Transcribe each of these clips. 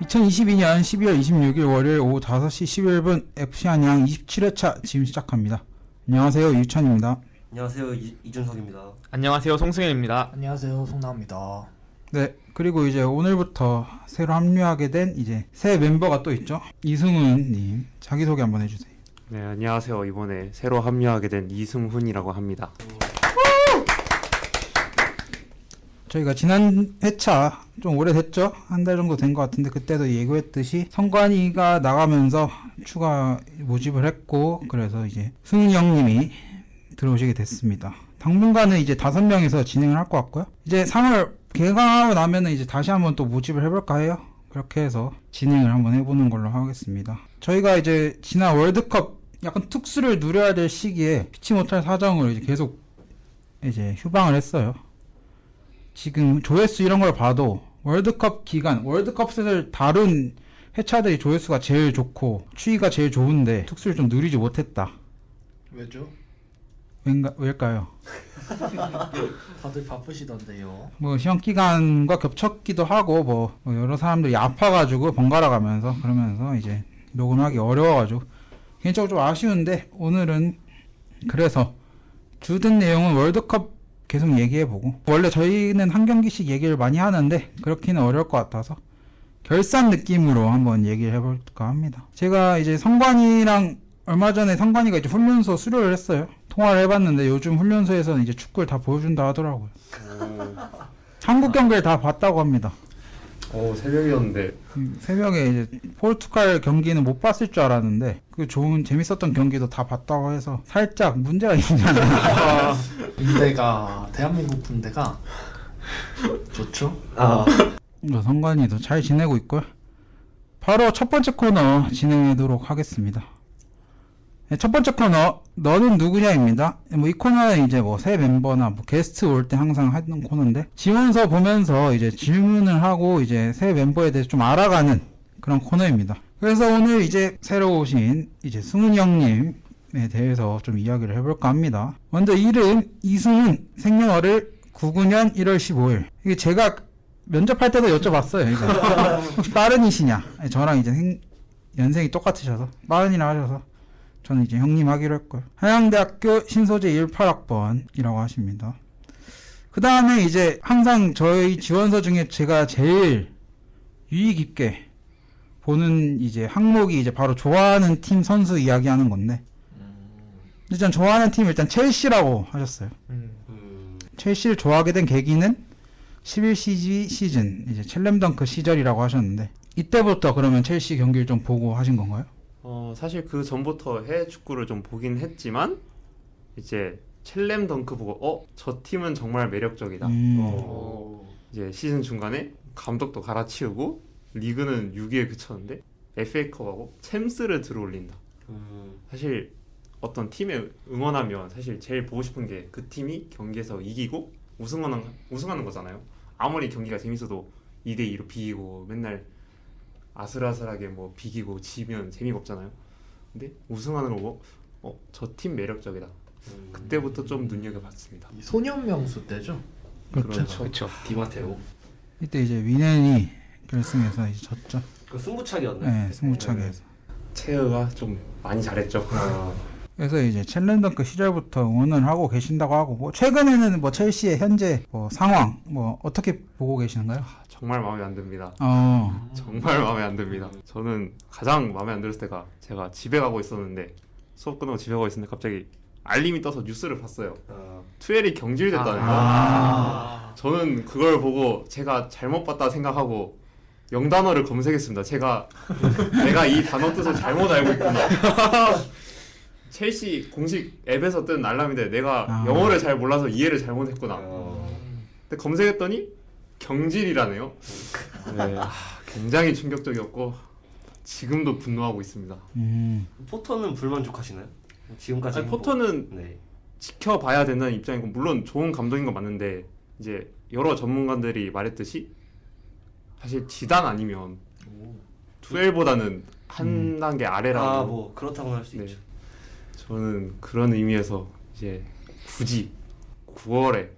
2022년 12월 26일 월요일 오후 5시 11분 FC 안양 27회차 지금 시작합니다. 안녕하세요, 유찬입니다. 안녕하세요, 이준석입니다. 안녕하세요, 송승현입니다. 안녕하세요, 송나입니다. 네, 그리고 이제 오늘부터 새로 합류하게 된 이제 새 멤버가 또 있죠. 이승훈님 자기소개 한번 해주세요. 네, 안녕하세요. 이번에 새로 합류하게 된 이승훈이라고 합니다. 저희가 지난 회차 좀 오래됐죠? 한 달 정도 된 것 같은데 그때도 예고했듯이 성관이가 나가면서 추가 모집을 했고 그래서 이제 승훈이 형님이 들어오시게 됐습니다. 당분간은 이제 5명이서 진행을 할 것 같고요. 이제 3월 개강하고 나면은 이제 다시 한번 또 모집을 해볼까 해요. 그렇게 해서 진행을 한번 해보는 걸로 하겠습니다. 저희가 이제 지난 월드컵 약간 특수를 누려야 될 시기에 피치 못할 사정으로 이제 계속 이제 휴방을 했어요. 지금 조회수 이런 걸 봐도 월드컵 기간, 월드컵을 다룬 회차들이 조회수가 제일 좋고 추이가 제일 좋은데 특수를 좀 누리지 못했다. 왜죠? 왜일까요? 다들 바쁘시던데요. 뭐 시험 기간과 겹쳤기도 하고 뭐 여러 사람들이 아파가지고 번갈아 가면서 그러면서 이제 녹음하기 어려워가지고 개인적으로 좀 아쉬운데 오늘은 그래서 주된 내용은 월드컵 계속 얘기해보고 원래 저희는 한 경기씩 얘기를 많이 하는데 그렇기는 어려울 것 같아서 결산 느낌으로 한번 얘기를 해볼까 합니다. 제가 이제 성관이랑 얼마 전에 성관이가 이제 훈련소 수료를 했어요. 통화를 해봤는데 요즘 훈련소에서는 이제 축구를 다 보여준다 하더라고요. 한국 경기를 다 봤다고 합니다. 새벽이었는데. 새벽에 이제 포르투갈 경기는 못 봤을 줄 알았는데 그 좋은 재밌었던 경기도 다 봤다고 해서 살짝 문제가 있잖아요. 군대가 대한민국 군대가 좋죠? 성관이도 잘 지내고 있고요. 바로 첫 번째 코너 진행하도록 하겠습니다. 네, 첫 번째 코너 너는 누구냐입니다. 뭐 이 코너는 이제 뭐 새 멤버나 뭐 게스트 올 때 항상 하는 코너인데 지원서 보면서 이제 질문을 하고 이제 새 멤버에 대해서 좀 알아가는 그런 코너입니다. 그래서 오늘 이제 새로 오신 이제 승훈이 형님에 대해서 좀 이야기를 해볼까 합니다. 먼저 이름 이승훈, 생년월일 99년 1월 15일. 이게 제가 면접할 때도 여쭤봤어요. 이거. 혹시 빠른이시냐? 저랑 이제 연생이 똑같으셔서 빠른이라 하셔서 저는 이제 형님 하기로 했고요. 한양대학교 신소재 18학번이라고 하십니다. 그 다음에 이제 항상 저희 지원서 중에 제가 제일 유의 깊게 보는 이제 항목이 이제 바로 좋아하는 팀 선수 이야기하는 건데 일단 좋아하는 팀 일단 첼시라고 하셨어요. 첼시를 좋아하게 된 계기는 11cg 시즌 이제 첼렘덩크 시절이라고 하셨는데 이때부터 그러면 첼시 경기를 좀 보고 하신 건가요? 사실 그 전부터 해외 축구를 좀 보긴 했지만 이제 첼렘 덩크 보고 저 팀은 정말 매력적이다. 이제 시즌 중간에 감독도 갈아치우고 리그는 6위에 그쳤는데 FA컵하고 챔스를 들어올린다. 사실 어떤 팀에 응원하면 사실 제일 보고 싶은 게 그 팀이 경기에서 이기고 우승하는 거잖아요. 아무리 경기가 재밌어도 2대2로 비기고 맨날 아슬아슬하게 뭐 비기고 지면 재미가 없잖아요. 근데 우승하는 거 보고 저 팀 매력적이다. 그때부터 좀 눈여겨봤습니다. 소년 명수 때죠? 그렇죠. 디마테오. 이때 이제 위넨이 결승에서 이제 졌죠. 그 승부차기였네. 네, 승부차기에서. 체어가 좀 많이 잘했죠. 그래서 이제 첼렌덩크 시절부터 응원을 하고 계신다고 하고 뭐 최근에는 뭐 첼시의 현재 뭐 상황 뭐 어떻게 보고 계시는가요? 정말 마음에 안 듭니다. 정말 마음에 안 듭니다. 저는 가장 마음에 안 들었을 때가 제가 집에 가고 있었는데 수업 끝나고 집에 가고 있었는데 갑자기 알림이 떠서 뉴스를 봤어요. 투엘이 경질됐다는 거. 저는 그걸 보고 제가 잘못 봤다 생각하고 영단어를 검색했습니다. 내가 이 단어 뜻을 잘못 알고 있구나. 첼시 공식 앱에서 뜬 알람인데 내가 영어를 잘 몰라서 이해를 잘못했구나. 근데 검색했더니 경질이라네요. 네, 굉장히 충격적이었고 지금도 분노하고 있습니다. 포터는 불만족하시나요? 지금까지 아니, 포터는 지켜봐야 된다는 입장이고 물론 좋은 감독인 건 맞는데 이제 여러 전문가들이 말했듯이 사실 지단 아니면 투엘보다는 한 단계 아래라고. 뭐 그렇다고 할 수 네. 있죠. 저는 그런 의미에서 이제 굳이 9월에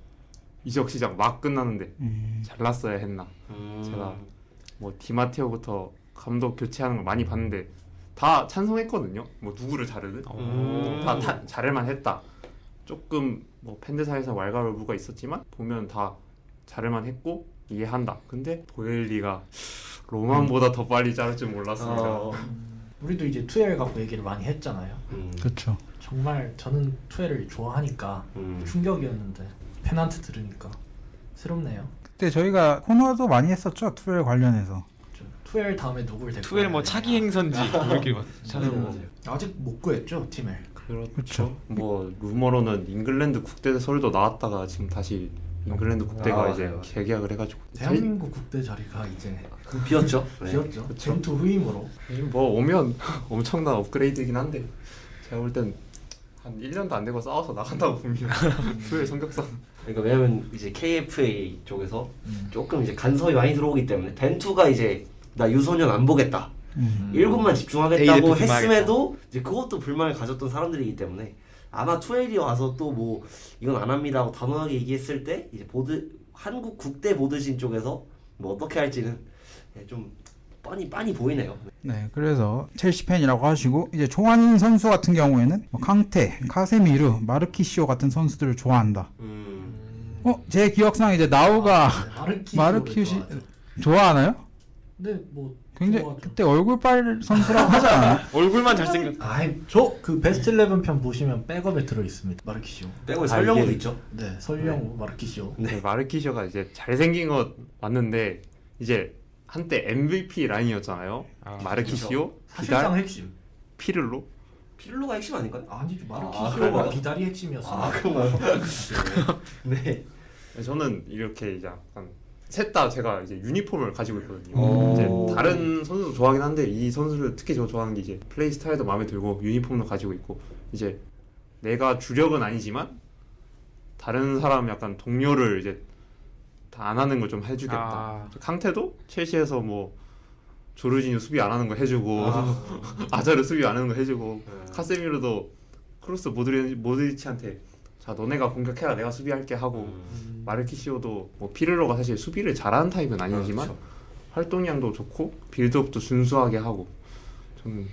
이적 시장 막 끝나는데 잘랐어야 했나. 제가 뭐 디마테오부터 감독 교체하는 거 많이 봤는데 다 찬성했거든요. 뭐 누구를 자르든 다 자를만 했다. 조금 뭐 팬들 사이에서 왈가왈부가 있었지만 보면 다 자를만 했고 이해한다. 근데 보엘리가 로만보다 더 빨리 자를 줄 몰랐습니다. 우리도 이제 투엘 갖고 얘기를 많이 했잖아요. 그렇죠. 정말 저는 투엘을 좋아하니까 충격이었는데 팬한테 들으니까 새롭네요. 그때 저희가 코너도 많이 했었죠. 투엘 관련해서. 투엘 다음에 누굴 데리고 투엘 뭐 차기 행선지 이렇게 막 찾아보고. 아직 못 구했죠 팀을. 그렇죠. 뭐 루머로는 잉글랜드 국대설도 나왔다가 지금 다시 잉글랜드 국대가 이제 맞아요. 재계약을 해가지고 대한민국 국대 자리가 이제 비었죠. 네. 비었죠. 전투 후임으로. 뭐 오면 엄청난 업그레이드이긴 한데 제가 볼 땐 한 1년도 안 되고 싸워서 나간다고 봅니다. 투엘 성격상. 그러니까 왜냐면 이제 KFA 쪽에서 조금 이제 간섭이 많이 들어오기 때문에 벤투가 이제 나 유소년 안 보겠다. 1군만 집중하겠다고 데이데프 했음에도 이제 그것도 불만을 가졌던 사람들이기 때문에 아마 투엘이 와서 또 뭐 이건 안 합니다 하고 단호하게 얘기했을 때 이제 한국 국대 보드신 쪽에서 뭐 어떻게 할지는 좀 뻔히 보이네요. 네, 그래서 첼시 팬이라고 하시고 이제 좋아하는 선수 같은 경우에는 뭐 캉테, 카세미르, 마르키시오 같은 선수들을 좋아한다. 제 기억상 이제 나우가 마르키시 좋아하나요? 근데 뭐 굉장히 좋아하죠. 그때 얼굴빨 선수라고 하지 않아요? 얼굴만 잘생겼. 저그 베스트 11 편 보시면 백업에 들어 있습니다. 마르키시오. 빼고 설령도 이게- 있죠. 네, 설령 마르키시오. 네, 마르키쇼가 이제 잘생긴 것 맞는데 이제 한때 MVP 라인이었잖아요. 마르키시오, 사실상 비달, 핵심. 피를로. 필로가 핵심 아닌가요? 아니죠. 그런가요? 마르키시오가 비달이 핵심이었어요. 그런가요? 네. 저는 이렇게 이제 약간 셋 다 제가 이제 유니폼을 가지고 있거든요. 오. 이제 다른 선수도 좋아하긴 한데 이 선수를 특히 저 좋아하는 게 이제 플레이 스타일도 마음에 들고 유니폼도 가지고 있고 이제 내가 주력은 아니지만 다른 사람 약간 동료를 이제 다 안 하는 걸 좀 해주겠다. 캉테도 첼시에서 뭐 조르지뉴 수비 안 하는 거 해주고 아자르 수비 안 하는 거 해주고 카세미르도 크로스 모드리치한테 자 너네가 공격해라 내가 수비할게 하고 마르키시오도 뭐 피르로가 사실 수비를 잘하는 타입은 아니지만 그렇죠. 활동량도 좋고 빌드업도 순수하게 하고 저는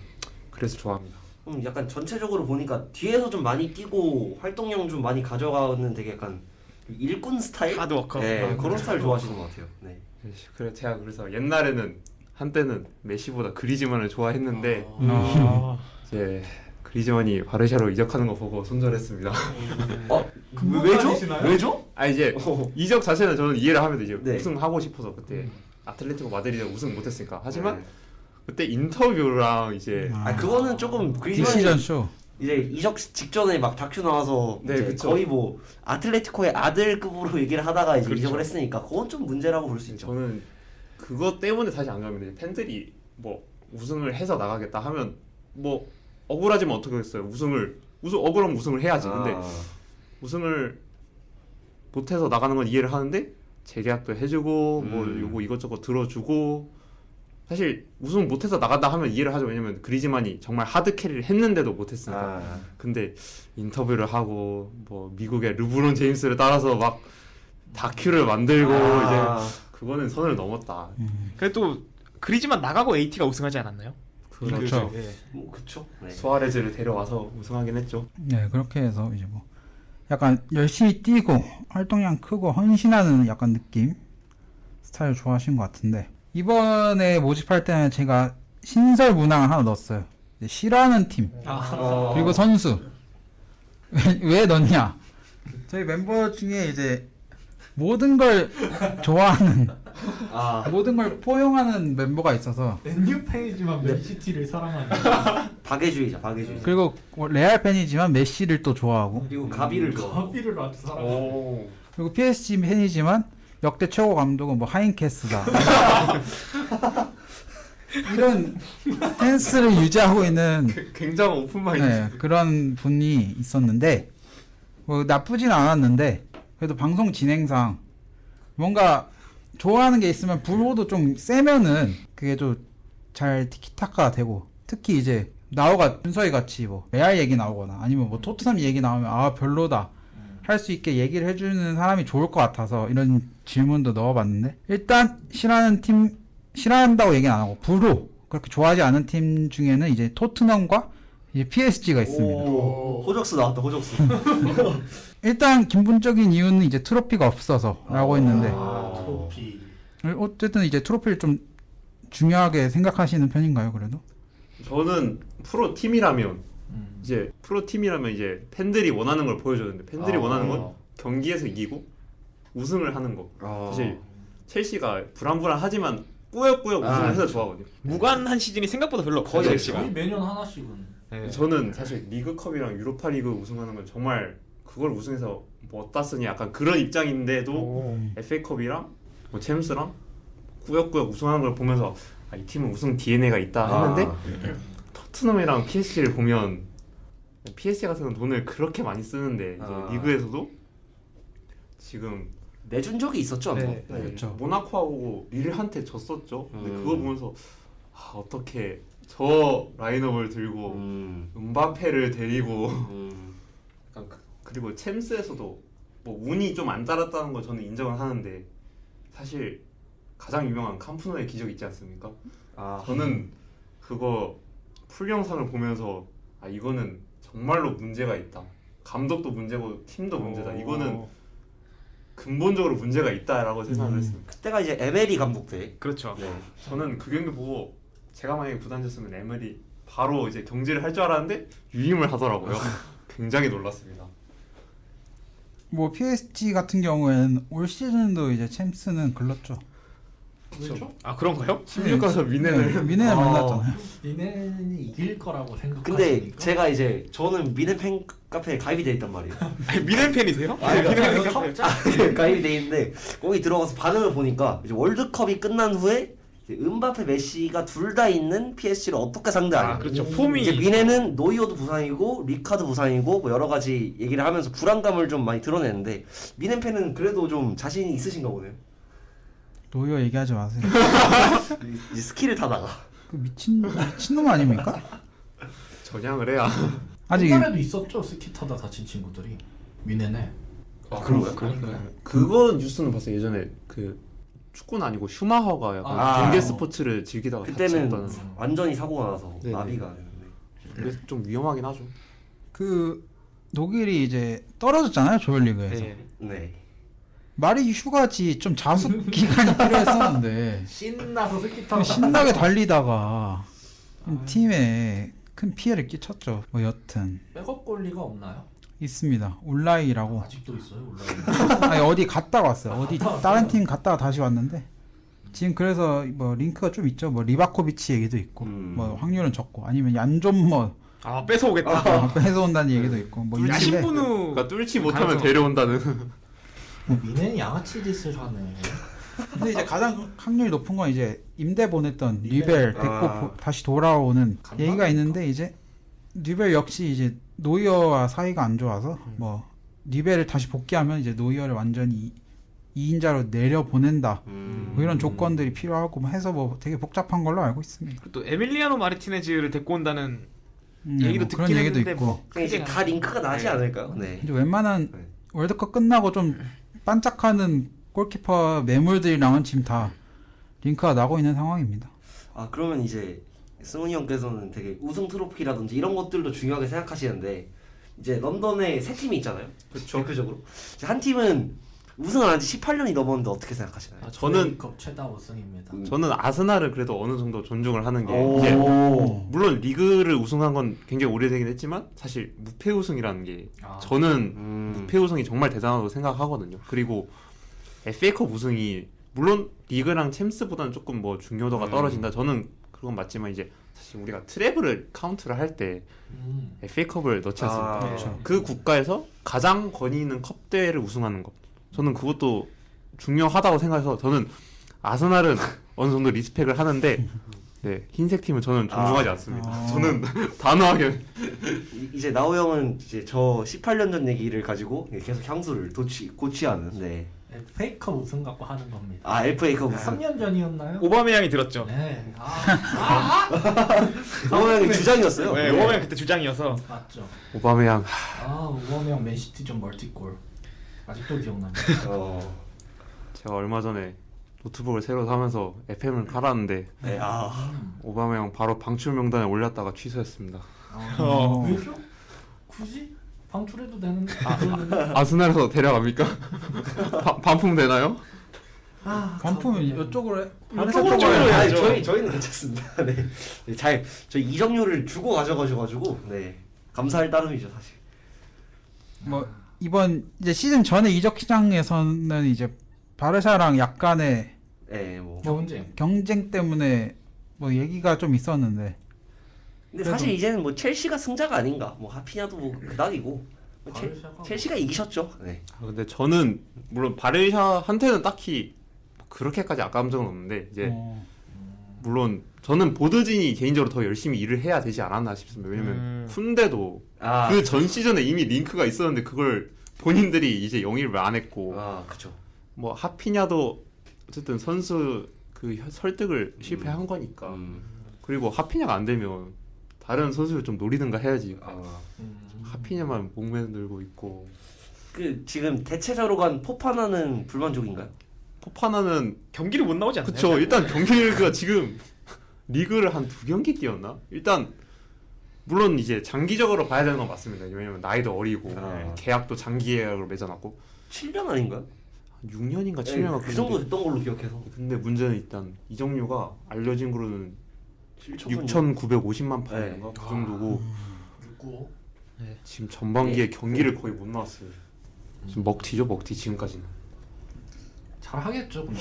그래서 좋아합니다. 약간 전체적으로 보니까 뒤에서 좀 많이 뛰고 활동량 좀 많이 가져가는 되게 약간 일꾼 스타일? 하드워커. 네, 그런 스타일 좋아하시는 것 같아요. 네. 그래 제가 그래서 옛날에는 한때는 메시보다 그리즈만을 좋아했는데 이제 그리즈만이 바르샤로 이적하는 거 보고 손절했습니다. 왜죠? 왜죠? 아 이제 이적 자체는 저는 이해를 합니다. 이제 네. 우승하고 싶어서 그때 아틀레티코 마드리드 우승 못했으니까. 하지만 네. 그때 인터뷰랑 이제 그거는 조금 디시전 그리즈만이 쇼. 이제 이적 직전에 막 다큐 나와서 네, 이제 그쵸. 거의 뭐 아틀레티코의 아들급으로 얘기를 하다가 이제 그렇죠. 이적을 했으니까 그건 좀 문제라고 볼 수 있죠. 저는 그것 때문에 다시 안 좋아합니다. 팬들이 뭐 우승을 해서 나가겠다 하면 뭐 억울하지만 어떻게 했어요? 억울하면 우승을 해야지. 근데 우승을 못해서 나가는 건 이해를 하는데 재계약도 해주고 뭐 요거 이것저것 들어주고 사실 우승 못해서 나간다 하면 이해를 하죠. 왜냐면 그리즈만이 정말 하드 캐리를 했는데도 못했으니까. 근데 인터뷰를 하고 뭐 미국의 르브론 제임스를 따라서 막 다큐를 만들고 이제 그거는 선을 넘었다. 그래도 그리즈만 나가고 AT가 우승하지 않았나요? 그렇죠. 예. 뭐 그쵸. 네. 수아레즈를 데려와서 우승하긴 했죠. 네, 그렇게 해서 이제 뭐 약간 열심히 뛰고 활동량 크고 헌신하는 약간 느낌 스타일 좋아하신 것 같은데 이번에 모집할 때는 제가 신설 문항을 하나 넣었어요. 이제 싫어하는 팀 그리고 선수 왜 넣냐? 저희 멤버 중에 이제 모든 걸 좋아하는 모든 걸 포용하는 멤버가 있어서 맨유 팬이지만 맨시티를 사랑하는. 박애주의자, 박애주의자. 그리고 레알 팬이지만 메시를 또 좋아하고 그리고 가비를 좋아하고. 가비를 아주 사랑하는. 그리고 PSG 팬이지만 역대 최고 감독은 뭐 하인케스다 이런 스탠스를 유지하고 있는 굉장히 오픈 마인드. 네, 그런 분이 있었는데 뭐 나쁘진 않았는데 그래도 방송 진행상 뭔가 좋아하는 게 있으면 불호도 좀 세면은 그게 좀 잘 티키타카가 되고 특히 이제 나오가 준서이 같이 뭐 레알 얘기 나오거나 아니면 뭐 토트넘 얘기 나오면 아 별로다 할 수 있게 얘기를 해주는 사람이 좋을 것 같아서 이런 질문도 넣어봤는데 일단 싫어하는 팀 싫어한다고 얘기는 안 하고 불호 그렇게 좋아하지 않은 팀 중에는 이제 토트넘과 이제 PSG가 있습니다. 오, 호적수 나왔다 호적수. 일단 기본적인 이유는 이제 트로피가 없어서라고 했는데 트로피. 어쨌든 이제 트로피를 좀 중요하게 생각하시는 편인가요, 그래도? 저는 프로 팀이라면 음. 이제 프로 팀이라면 이제 팬들이 원하는 걸 보여줬는데 팬들이 원하는 건 경기에서 이기고 우승을 하는 거. 사실 첼시가 불안불안하지만 꾸역꾸역 우승을 해서 좋아하거든요. 무관한 시즌이 생각보다 별로 없어요. 거의 첼시가. 거의 매년 하나씩은. 네. 저는 사실 리그컵이랑 유로파리그 우승하는 건 정말 그걸 우승해서 뭐 어디다 쓰니 약간 그런 입장인데도 FA컵이랑 뭐 챔스랑 꾸역꾸역 우승하는 걸 보면서 아, 이 팀은 우승 DNA가 있다 했는데 토트넘이랑 PSG를 보면 PSG 같은 건 돈을 그렇게 많이 쓰는데 이제 리그에서도 지금 내준 적이 있었죠 한번. 네. 그렇죠. 모나코하고 릴한테 졌었죠. 근데 음. 그거 보면서 아, 어떻게 저 라인업을 들고 음바페를 데리고 약간 그리고 챔스에서도 뭐 운이 좀 안 따랐다는 거 저는 인정을 하는데 사실 가장 유명한 캄프노의 기적 있지 않습니까? 저는 그거 풀 영상을 보면서 아 이거는 정말로 문제가 있다. 감독도 문제고 팀도 문제다. 이거는 근본적으로 문제가 있다라고 생각을 했습니다. 그때가 이제 에메리 감독 때. 그렇죠. 네. 저는 그 경기 보고 제가 만약에 구단이었으면 에머리 바로 이제 경질을 할 줄 알았는데 유임을 하더라고요. 굉장히 놀랐습니다. 뭐 PSG 같은 경우에는 올 시즌도 이제 챔스는 글렀죠. 그렇죠? 아 그런가요? 16가서 미넨을 미네를 만났잖아요. 니네는 이길 거라고 생각하시니까. 근데 제가 이제 저는 미넨 팬 카페에 가입이 돼 있단 말이에요. 아니, 미넨 팬이세요? 이거 첩자. 가입이 돼 있는데 거기 들어가서 반응을 보니까 이제 월드컵이 끝난 후에 이제 음바페, 메시가 둘 다 있는 PSG를 어떻게 상대하냐. 아 그렇죠. 폼이 이제 미네는 노이어도 부상이고 리카드 부상이고 뭐 여러 가지 얘기를 하면서 불안감을 좀 많이 드러내는데 미넨 팬은 그래도 좀 자신이 있으신가 보네요. 노이어 얘기하지 마세요. 이 스킬을 타다가. 그 미친놈 아닙니까? 전향을 해야. 아직 옛날에도 있었죠. 스키 타다 다친 친구들이. 미네네. 그런 거야? 그러니까요. 그거 뉴스는 봤어요. 예전에 그 축구는 아니고 슈마허가 약간 경계 스포츠를 즐기다가 그때는 다쳤다는. 완전히 사고가 나서 네네. 나비가 됐는데. 그래서 좀 위험하긴 하죠. 그 독일이 이제 떨어졌잖아요, 조별리그에서. 네. 네. 말이 휴가지 좀 자숙 기간이 필요했었는데 신나서 스키 타다. 신나게 달리다가 팀에 큰 피해를 끼쳤죠. 뭐 여튼 백업 골리가 없나요? 있습니다. 울라이라고. 아직도 있어요. 올라가. 아니 어디 갔다 왔어요. 어디 다른 팀 갔다가 다시 왔는데 지금 그래서 뭐 링크가 좀 있죠. 뭐 리바코비치 얘기도 있고 뭐 확률은 적고 아니면 얀존머 아 뺏어오겠다. 뺏어온다는 얘기도 있고 뭐 야 이집에 신분우 그러니까 뚫지 못하면 가능성. 데려온다는. 미네는 양아치 짓을 하네. 근데 이제 가장 확률이 높은 건 이제 임대 보냈던 리벨 데리고 다시 돌아오는 얘기가 있는데 이제 리벨 역시 이제 노이어와 사이가 안 좋아서 뭐 리벨을 다시 복귀하면 이제 노이어를 완전히 2인자로 내려 보낸다 뭐 이런 조건들이 필요하고 뭐 해서 뭐 되게 복잡한 걸로 알고 있습니다. 또 에밀리아노 마르티네즈를 데리고 온다는 네, 얘기도 뭐 그런 듣긴 얘기도 했는데 있고 뭐 그냥 이제 다 링크가 나지 않을까요? 네. 이제 웬만한 네. 월드컵 끝나고 좀 반짝하는 골키퍼 매물들이랑은 지금 다 링크가 나고 있는 상황입니다. 아 그러면 이제 승훈이 형께서는 되게 우승 트로피라든지 이런 것들도 중요하게 생각하시는데 이제 런던에 세 팀이 있잖아요. 그렇죠. 대표적으로 이제 한 팀은 우승을 한 지 18년이 넘었는데 어떻게 생각하시나요? 아, 저는 컵 최다 우승입니다. 저는 아스날을 그래도 어느 정도 존중을 하는 게 오. 이제 물론 리그를 우승한 건 굉장히 오래되긴 했지만 사실 무패 우승이라는 게 저는 무패 우승이 정말 대단하다고 생각하거든요. 그리고 FA컵 우승이 물론 리그랑 챔스보다는 조금 뭐 중요도가 떨어진다. 저는 그건 맞지만 이제 사실 우리가 트래블을 카운트를 할 때 FA컵을 넣지 않습니까? 그렇죠. 그 국가에서 가장 권위 있는 컵 대회를 우승하는 것. 저는 그것도 중요하다고 생각해서 저는 아스날은 어느 정도 리스펙을 하는데 네, 흰색 팀은 저는 존중하지 않습니다. 저는 단호하게 이제 나우 형은 이제 저 18년 전 얘기를 가지고 계속 향수를 고취하는. 네. FA컵 우승 갖고 하는 겁니다. 아 FA컵 우승. 3년 전이었나요? 오바메양이 들었죠. 네. 나우 형이 주장이었어요. 네, 오바메양 그때 주장이어서 맞죠. 오바메양 오바메양 맨시티전 멀티골. 아직도 기억납니다. 어. 제가 얼마 전에 노트북을 새로 사면서 FM을 깔았는데 네, 오바마형 바로 방출 명단에 올렸다가 취소했습니다. 왜죠? 굳이 방출해도 되는데. 그러면은- 아스날에서 데려갑니까? 반품 되나요? 반품은 이쪽으로 해. 이쪽으로 아니, 해야죠. 저희는 괜찮습니다. 네. 네, 저희 이적료를 주고 가져가셔가지고 네 감사할 따름이죠 사실. 뭐 이번 이제 시즌 전에 이적 시장에서는 이제 바르샤랑 약간의 네, 뭐. 경쟁 때문에 뭐 얘기가 좀 있었는데 근데 그래도- 사실 이제는 뭐 첼시가 승자가 아닌가. 뭐 하피냐도 뭐 그닥이고. 뭐 첼시가 이기셨죠. 네. 근데 저는 물론 바르샤한테는 딱히 그렇게까지 아까운 적은 없는데 이제 물론 저는 보드진이 개인적으로 더 열심히 일을 해야 되지 않았나 싶습니다. 왜냐면 쿤데도 그 전 시즌에 이미 링크가 있었는데 그걸 본인들이 이제 영입을 안 했고 그쵸. 뭐 하피냐도 어쨌든 선수 그 설득을 실패한 거니까 그리고 하피냐가 안 되면 다른 선수를 좀 노리든가 해야지. 하피냐만 목매들고 있고. 그 지금 대체자로 간 포파나는 불만족인가요? 포파나는 경기를 못 나오지 않나요? 그쵸. 일단 경기가 지금 리그를 한 2경기 뛰었나? 일단 물론 이제 장기적으로 봐야 되는 건 맞습니다. 왜냐면 나이도 어리고 계약도 장기 계약으로 맺어놨고 7년 아닌가요? 6년인가 7년인가 그 정도 됐던 걸로 기억해서. 근데 문제는 일단 이정료가 알려진 거로는 7,900만 6,950만 파인가 그 정도고 지금 전반기에 경기를 거의 못 나왔어요. 지금 먹튀죠 먹튀 지금까지는. 잘하겠죠. 근데.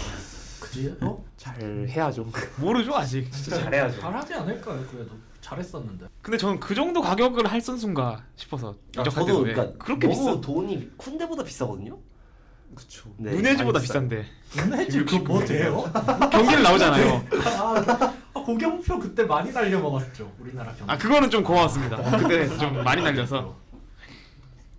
그지? 잘 해야죠. 모르죠 아직. 진짜 잘해야죠. 잘하지 않을까요? 그래도 잘했었는데. 근데 저는 그 정도 가격을 할 선수인가 싶어서 이적할 저도 때도 그러니까 그렇게 너무 비싸. 돈이 쿤데보다 비싸거든요. 그쵸. 네, 누네즈보다 많이 비싸요. 비싼데 누네즈 그거 뭐 돼요? 경기를 나오잖아요. 고경표 그때 많이 날려 먹었죠. 우리나라 경기. 아 그거는 좀 고마웠습니다. 그때 좀 많이 날려서.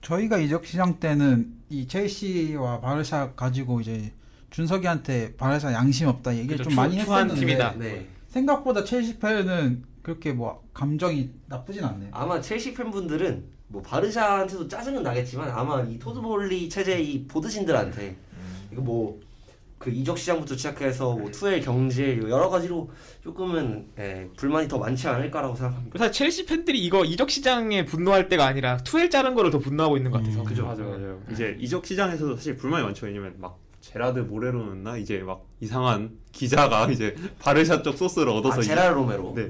저희가 이적 시장 때는 이 첼시와 바르샤 가지고 이제 준석이한테 바르샤 양심 없다 얘기를 그죠, 좀 많이 추한 했었는데 팀이다. 네. 생각보다 첼시 팬은 그렇게 뭐 감정이 나쁘진 않네요. 아마 첼시 팬분들은 뭐 바르샤한테도 짜증은 나겠지만 아마 이 토드볼리 체제 이 보드신들한테 이거 뭐 그 이적 시장부터 시작해서 뭐 투엘 경제 여러 가지로 조금은 불만이 더 많지 않을까라고 생각합니다. 사실 첼시 팬들이 이거 이적 시장에 분노할 때가 아니라 투엘 자른 거를 더 분노하고 있는 것 같아서. 그죠. 맞아요. 이제 이적 시장에서도 사실 불만이 많죠. 왜냐면 막 제라드 모레로였나 이제 막 이상한 기자가 이제 바르샤 쪽 소스를 얻어서 제라르 로메로. 네.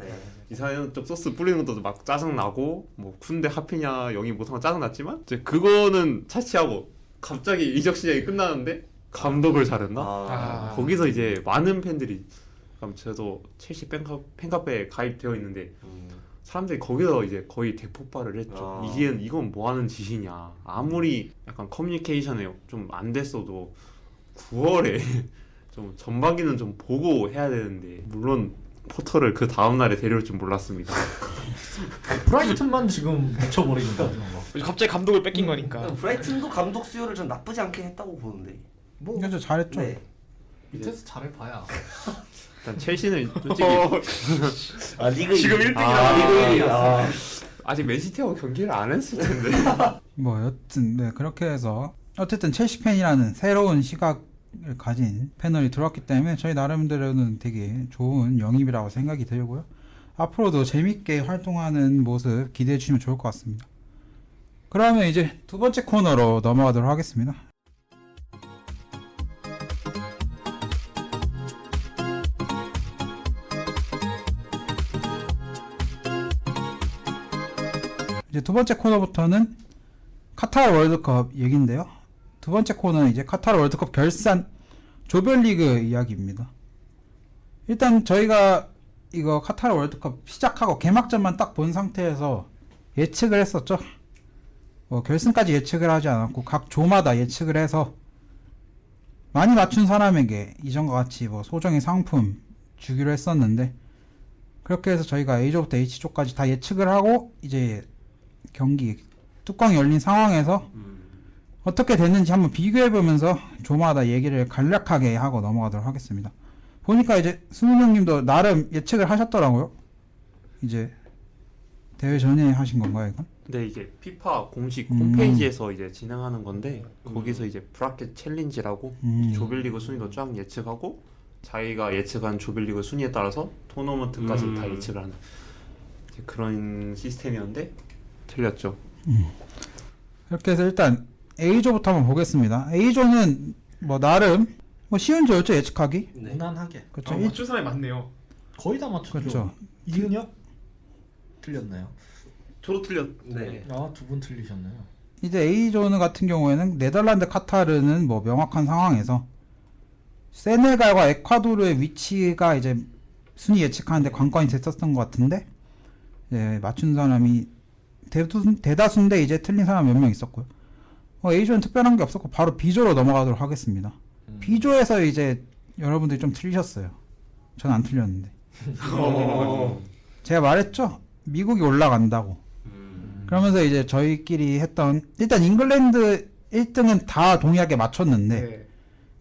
이상한 쪽 소스 뿌리는 것도 막 짜증 나고 뭐 쿤데 하피냐 영입 못한 거 짜증 났지만 이제 그거는 차치하고 갑자기 이적 시장이 끝나는데 감독을 잘했나? 거기서 이제 많은 팬들이 그럼 저도 첼시 팬카페에 가입되어 있는데 사람들이 거기서 이제 거의 대폭발을 했죠. 이건 뭐 하는 짓이냐. 아무리 약간 커뮤니케이션에 좀 안 됐어도 9월에 좀 전반기는 좀 보고 해야 되는데 물론 포터를 그 다음날에 데려올 줄 몰랐습니다. 브라이튼만 지금 미쳐버리는 거죠. 갑자기 감독을 뺏긴 거니까. 브라이튼도 감독 수요를 좀 나쁘지 않게 했다고 보는데. 뭐 그래서 잘했죠. 네. 밑에서 잘해봐야. 일단 첼시는 솔직히 리그 지금 1위. 1등이라서. 리그 1위. 아직 맨시티하고 경기를 안 했을 텐데. 뭐 여튼 네 그렇게 해서 어쨌든 첼시 팬이라는 새로운 시각을 가진 패널이 들어왔기 때문에 저희 나름대로는 되게 좋은 영입이라고 생각이 들고요. 앞으로도 재밌게 활동하는 모습 기대해 주시면 좋을 것 같습니다. 그러면 이제 두 번째 코너로 넘어가도록 하겠습니다. 이제 두 번째 코너부터는 카타르 월드컵 얘기인데요. 두 번째 코너는 이제 카타르 월드컵 결산 조별리그 이야기입니다. 일단 저희가 이거 카타르 월드컵 시작하고 개막전만 딱 본 상태에서 예측을 했었죠. 뭐 결승까지 예측을 하지 않았고 각 조마다 예측을 해서 많이 맞춘 사람에게 이전과 같이 뭐 소정의 상품 주기로 했었는데 그렇게 해서 저희가 A조부터 H조까지 다 예측을 하고 이제 경기 뚜껑이 열린 상황에서 어떻게 됐는지 한번 비교해보면서 조마다 얘기를 간략하게 하고 넘어가도록 하겠습니다. 보니까 이제 승훈 형님도 나름 예측을 하셨더라고요. 이제 대회 전에 하신 건가요, 이건? 근데 이게 피파 공식 홈페이지에서 이제 진행하는 건데 거기서 이제 브라켓 챌린지라고 조별리그 순위도 쫙 예측하고 자기가 예측한 조별리그 순위에 따라서 토너먼트까지 다 음. 예측을 하는 이제 그런 시스템이었는데 틀렸죠. 이렇게 해서 일단 A조부터 한번 보겠습니다. A조는 뭐 나름 뭐 쉬운 조였죠, 예측하기. 네. 무난하게 그렇죠. 맞춘 사람이 많네요. 거의 다 맞췄죠. 그렇죠. 이은혁 틀렸나요? 저도 틀렸. 네. 아, 두 분 틀리셨네요. 이제 A조는 같은 경우에는 네덜란드, 카타르는 뭐 명확한 상황에서 세네갈과 에콰도르의 위치가 이제 순위 예측하는데 관건이 됐었던 것 같은데, 예, 맞춘 사람이 대다수인데 이제 틀린 사람 몇 명 있었고요. A조는 특별한 게 없었고 바로 B조로 넘어가도록 하겠습니다. B조에서 이제 여러분들이 좀 틀리셨어요. 전 안 틀렸는데. 제가 말했죠? 미국이 올라간다고. 그러면서 이제 저희끼리 했던, 일단 잉글랜드 1등은 다 동일하게 맞췄는데 네.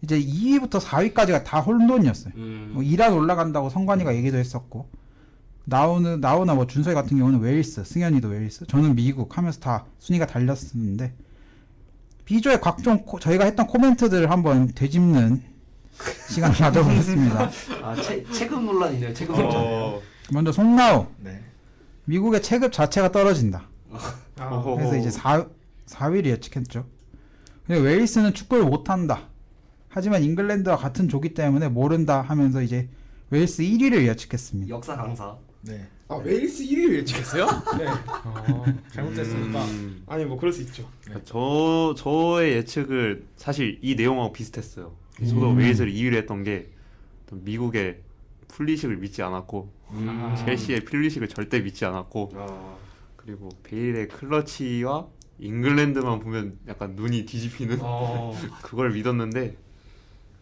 이제 2위부터 4위까지가 다 혼돈이었어요. 음. 뭐 이란 올라간다고 성관이가 얘기도 했었고, 나오나 뭐 준서이 같은 경우는 웨일스, 승현이도 웨일스, 저는 미국 하면서 다 순위가 달렸었는데, B조의 각종 저희가 했던 코멘트들을 한번 되짚는 시간을 가져보겠습니다. 아, 체급 논란이네요. 체급 논란. 먼저 송나우, 네. 미국의 체급 자체가 떨어진다. 아, 그래서 이제 4위를 예측했죠. 그리고 웨일스는 축구를 못한다. 하지만 잉글랜드와 같은 조기 때문에 모른다 하면서 이제 웨일스 1위를 예측했습니다. 역사 강사. 네. 아 웨일스 1위를 예측했어요? 네. 잘못됐습니다. 아니 뭐 그럴 수 있죠. 저의 예측을 사실 이 내용하고 비슷했어요. 저도 웨일즈를 2위를 했던 게 미국의 풀리식을 믿지 않았고 첼시의 풀리식을 절대 믿지 않았고 그리고 베일의 클러치와 잉글랜드만 보면 약간 눈이 뒤집히는 그걸 믿었는데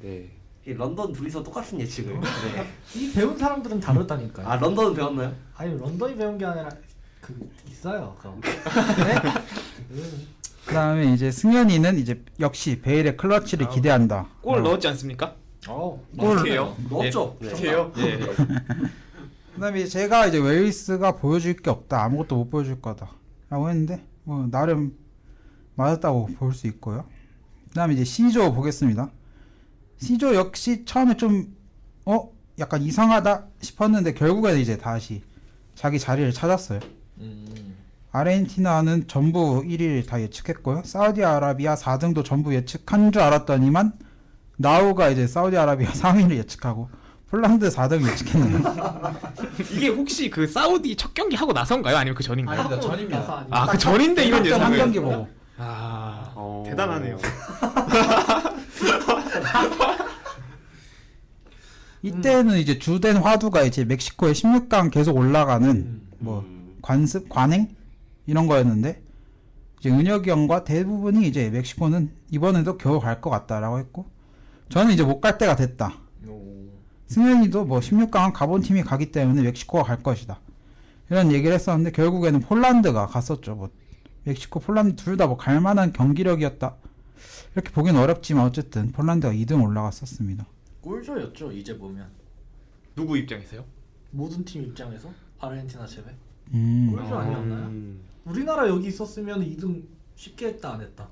네. 이 런던 둘이서 똑같은 예측을. 네. 이 배운 사람들은 다르다니까요. 아, 런던은 배웠나요? 아니, 런던이 배운 게 아니라 그 있어요. 그거. 네? 그 다음에 이제 승현이는 이제 역시 베일의 클러치를 기대한다. 골 넣었지 않습니까? 골 어떻게요? 넣었죠. 네. 어떻게요? 예. 그 다음에 제가 이제 웨일스가 보여줄 게 없다. 아무것도 못 보여줄 거다. 라고 했는데, 뭐, 나름 맞았다고 볼 수 있고요. 그 다음에 이제 C조 보겠습니다. C조 역시 처음에 좀, 약간 이상하다 싶었는데, 결국에는 이제 다시 자기 자리를 찾았어요. 아르헨티나는 전부 1위를 다 예측했고요. 사우디아라비아 4등도 전부 예측한 줄 알았더니만, 나우가 이제 사우디아라비아 3위를 예측하고, 폴란드 4등 예측했네요. 이게 혹시 그 사우디 첫 경기 하고 나선가요? 아니면 그 전인가요? 아닙니다. 전입니다. 아 그 전인데 이런 한 예상을. 경기 보고. 아 대단하네요. 이때는 이제 주된 화두가 이제 멕시코의 16강 계속 올라가는 뭐 관습, 관행 이런 거였는데, 이제 은혁이 형과 대부분이 이제 멕시코는 이번에도 겨우 갈 것 같다라고 했고, 저는 이제 못 갈 때가 됐다. 승현이도 뭐 16강 가본 팀이 가기 때문에 멕시코가 갈 것이다. 이런 얘기를 했었는데 결국에는 폴란드가 갔었죠. 뭐 멕시코, 폴란드 둘 다 뭐 갈 만한 경기력이었다. 이렇게 보기는 어렵지만 어쨌든 폴란드가 2등 올라갔었습니다. 꿀조였죠, 이제 보면. 누구 입장에서요? 모든 팀 입장에서 아르헨티나 제외. 음. 꿀조 아니었나요? 우리나라 여기 있었으면 2등 쉽게 했다 안 했다.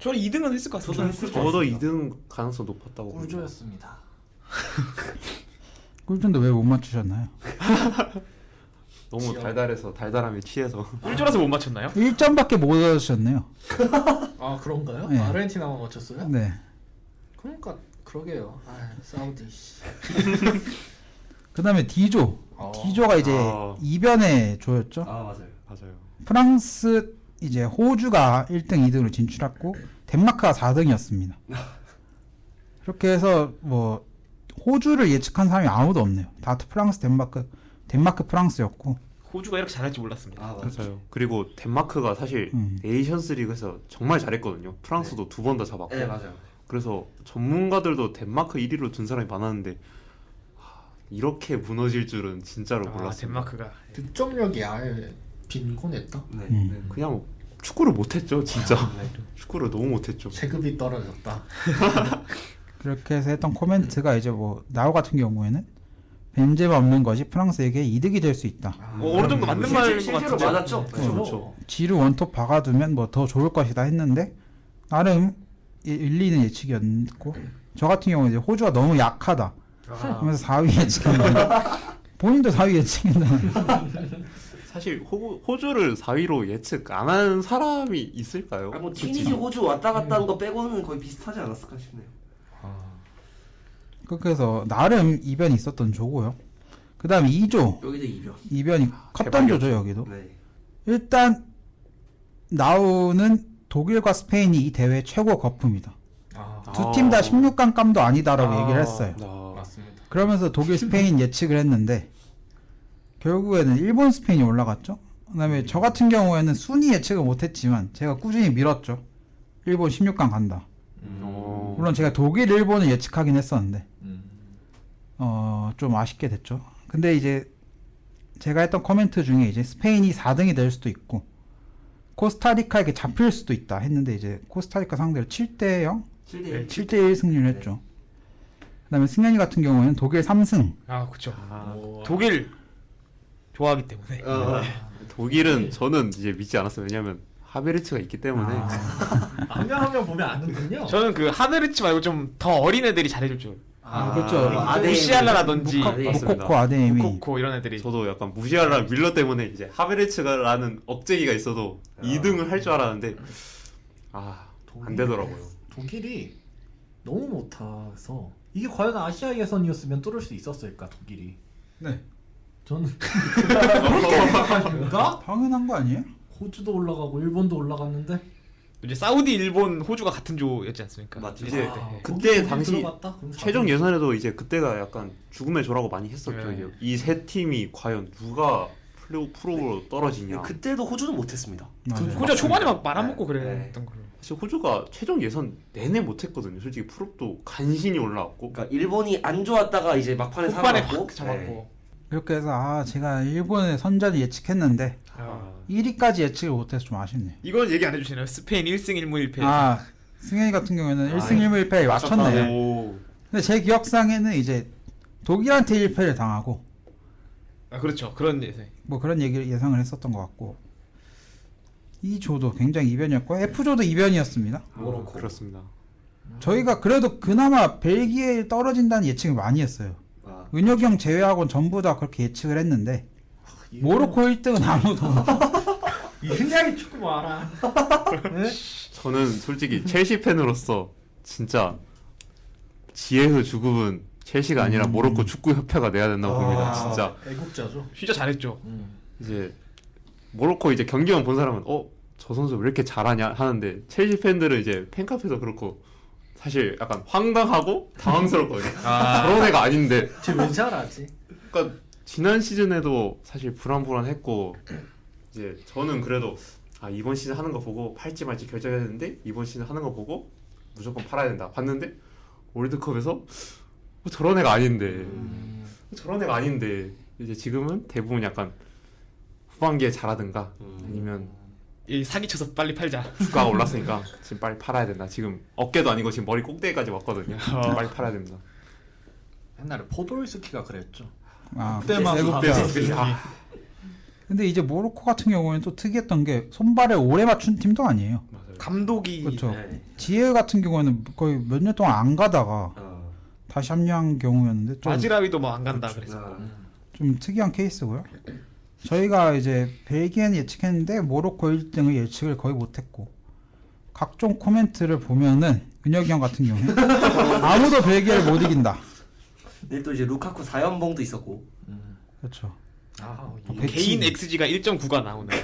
저는 2등은 했을 것 같습니다. 저도 2등 가능성 높았다고 봅니다. 꿀조였습니다. 꿀준도 왜 못 맞추셨나요? 너무 지역. 달달해서 달달함에 취해서 꿀조라서 못 맞췄나요? 1점밖에 못 얻으셨네요. 아, 그런가요? 네. 아르헨티나만 맞췄어요? 네. 그러니까 그러게요. 아, 사우디. 그 다음에 D조. D조가 이제 이변의 조였죠. 아, 맞아요. 맞아요. 프랑스, 이제 호주가 1등, 2등으로 진출했고, 덴마크가 4등이었습니다. 그렇게 해서 뭐 호주를 예측한 사람이 아무도 없네요. 다 프랑스, 덴마크, 프랑스였고. 호주가 이렇게 잘할 줄 몰랐습니다. 아, 맞아요. 그리고 덴마크가 사실 네이션스 리그에서 정말 잘했거든요. 프랑스도 두 번 다 잡았고. 네, 맞아요. 그래서 전문가들도 덴마크 1위로 둔 사람이 많았는데 이렇게 무너질 줄은 진짜로 아 몰랐어요. 덴마크가 득점력이 아예 빈곤했다. 네. 음. 그냥 축구를 못했죠, 진짜. 네. 축구를 너무 못했죠. 체급이 떨어졌다. 그렇게 해서 했던 코멘트가 이제 뭐 나우 같은 경우에는 벤제마 없는 것이 프랑스에게 이득이 될 수 있다. 어느 정도 맞는 말인 것 실제로 같은데. 맞았죠. 그렇죠. 지루 원톱 박아두면 뭐 더 좋을 것이다 했는데 나름 일리는 예측이었고, 저 같은 경우는 이제 호주가 너무 약하다. 하면서 4위 예측했는데 본인도 4위 예측했잖아요. 사실 호주를 4위로 예측 안 하는 사람이 있을까요? 뭐 티니지 호주 왔다 갔다 하는 거 빼고는 거의 비슷하지 않았을까 싶네요. 그래서 나름 이변이 있었던 조고요. 그 다음 2조 여기도 이변. 이변이 컸던 대박이었죠. 조죠 여기도. 네. 일단 나우는 독일과 스페인이 이 대회 최고 거품이다. 두 팀 다 16강 감도 아니다라고 얘기를 했어요. 맞습니다. 그러면서 독일, 스페인 예측을 했는데 결국에는 일본, 스페인이 올라갔죠. 그다음에 저 같은 경우에는 순위 예측을 못했지만 제가 꾸준히 밀었죠. 일본 16강 간다. 물론 제가 독일, 일본을 예측하긴 했었는데 좀 아쉽게 됐죠. 근데 이제 제가 했던 코멘트 중에 이제 스페인이 4등이 될 수도 있고 코스타리카에게 잡힐 수도 있다 했는데 이제 코스타리카 상대로 7대0? 7대1. 7대1 승리를 했죠. 그다음에 승현이 같은 경우에는 독일 3승. 아 그쵸. 오. 독일 좋아하기 때문에. 독일은 저는 이제 믿지 않았어요. 왜냐면 하베르츠가 있기 때문에. 한 명 한 명 보면 아는군요. 저는 그 하베르츠 말고 좀 더 어린 애들이 잘해줄 줄. 그렇죠. 아데임. 무시알라라든지 무코코, 아데임이. 코코 이런 애들이. 저도 약간 무시하라 밀러 때문에 이제 하베르츠가라는 억제기가 있어도 2등을 할 줄 알았는데 안 되더라고요. 독일이 너무 못해서 이게 과연 아시아 예선이었으면 뚫을 수 있었을까 독일이? 네. 저는 그렇게 생각하십니까? 당연한 거 아니에요? 호주도 올라가고 일본도 올라갔는데 이제 사우디, 일본, 호주가 같은 조였지 않습니까? 맞죠. 이제 아, 그때 거기 당시 들어갔다? 그럼 최종 4등. 예선에도 이제 그때가 약간 죽음의 조라고 많이 했었죠. 네. 이 세 팀이 과연 누가 프로로 떨어지냐. 그때도 호주는 못했습니다. 맞아요. 호주가 초반에 막 말아먹고 네. 그랬던 걸로. 사실 호주가 최종 예선 내내 못했거든요. 솔직히 프로도 간신히 올라왔고. 그러니까 일본이 안 좋았다가 이제 막판에 후반에 살아났고 확 잡았고. 이렇게 해서 제가 일본의 선전을 예측했는데 1위까지 예측을 못해서 좀 아쉽네요. 이건 얘기 안 해주시나요? 스페인 1승 1무 1패. 승현이 같은 경우에는 1승 1무 1패에 맞췄네요. 오. 근데 제 기억상에는 이제 독일한테 1패를 당하고 그렇죠. 그런 예상. 뭐 그런 얘기를 예상을 했었던 것 같고 이 조도 굉장히 이변이었고 F조도 이변이었습니다. 모로코. 그렇습니다. 저희가 그래도 그나마 벨기에 떨어진다는 예측을 많이 했어요. 아, 은혁이 형 제외하고는 전부 다 그렇게 예측을 했는데 모로코 1등은 아무도 이승향이 축구 봐라. 네? 저는 솔직히 첼시 팬으로서 진짜 지혜의 죽음은 첼시가 아니라 모로코 축구협회가 내야 된다고 봅니다. 진짜 애국자죠. 진짜 잘했죠. 이제 모로코 이제 경기만 본 사람은 저 선수 왜 이렇게 잘하냐 하는데 첼시 팬들은 이제 팬카페도 그렇고 사실 약간 황당하고 당황스럽거든요. 그런 애가 아닌데. 쟤왜 잘하지? 그러니까 지난 시즌에도 사실 불안불안했고 이제 저는 그래도 이번 시즌 하는 거 보고 팔지 말지 결정해야 되는데 이번 시즌 하는 거 보고 무조건 팔아야 된다. 봤는데 월드컵에서 저런 애가 아닌데 저런 애가 아닌데 이제 지금은 대부분 약간 후반기에 잘하든가 아니면 이 사기쳐서 빨리 팔자. 주가가 올랐으니까 지금 빨리 팔아야 된다. 지금 어깨도 아니고 지금 머리 꼭대기까지 왔거든요. 지금 빨리 팔아야 됩니다. 옛날에 포도일스키가 그랬죠. 그때만 근데 이제 모로코 같은 경우에는 또 특이했던 게 손발에 오래 맞춘 팀도 아니에요. 맞아요. 감독이 그렇죠. 네. 지혜 같은 경우에는 거의 몇 년 동안 안 가다가 다시 합류한 경우였는데 좀, 마지라위도 뭐 안 간다 그래서. 좀 특이한 케이스고요. 저희가 이제 벨기에는 예측했는데 모로코 1등을 예측을 거의 못했고 각종 코멘트를 보면은 은혁이 형 같은 경우에 아무도 벨기에를 못 이긴다. 근데 또 이제 루카쿠 4연봉도 있었고 그렇죠. 개인 XG가 1.9가 나오네.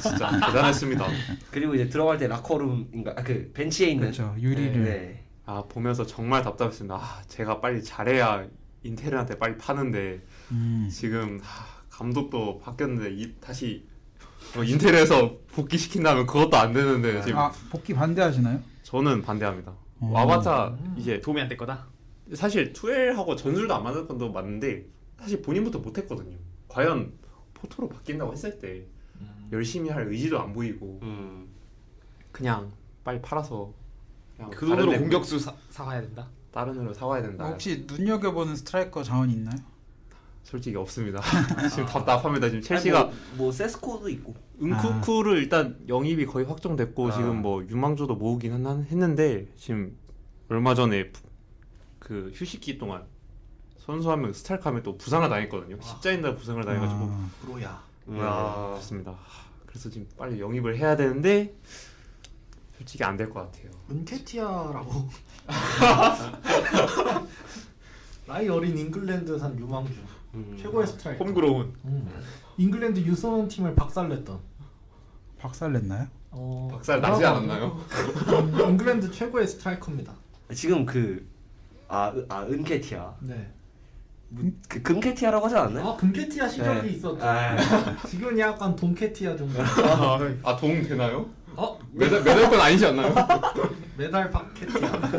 진짜 대단했습니다. 그리고 이제 들어갈 때 라커룸인가 그 벤치에 있는 그렇죠. 유리를 네. 보면서 정말 답답했습니다. 제가 빨리 잘해야 인테리한테 빨리 파는데 지금 감독도 바뀌었는데 다시 인테리에서 복귀시킨다면 그것도 안 되는데 지금 복귀 반대하시나요? 저는 반대합니다. 와봤자 이제 도움이 안 될 거다. 사실 투엘하고 전술도 안 맞는 건도 맞는데 사실 본인부터 못했거든요. 과연 포토로 바뀐다고 했을 때 열심히 할 의지도 안 보이고 그냥 빨리 팔아서 그냥 그 돈으로 다른 애 공격수 사와야 된다. 다른 애로 사와야 된다. 혹시 눈여겨보는 스트라이커 자원 있나요? 솔직히 없습니다. 지금 답답합니다. 지금 첼시가 뭐 세스코도 있고 은쿠쿠를 일단 영입이 거의 확정됐고 지금 뭐 유망주도 모으긴 했는데 지금 얼마 전에 그 휴식기 동안 선수 한 명 스타일카면 또 부상을 당했거든요. 십자인대 부상을 당해가지고 아, 프로야. 네, 좋습니다. 그래서 지금 빨리 영입을 해야 되는데 솔직히 안 될 것 같아요. 은케티아라고. 나이 어린 잉글랜드산 유망주. 최고의 스트라이커. 홈그로운. 잉글랜드 유소년 팀을 박살냈던. 박살냈나요? 박살 나지 않았나요? 잉글랜드 최고의 스트라이커입니다. 지금 은케티아. 네. 그 금케티아라고 하지 않았나요? 금케티아 시절이 네. 있었죠. 아, 지금은 약간 동케티아 정도. 아 동 되나요? 어? 메달권 아니지 않나요? 메달 박케티아.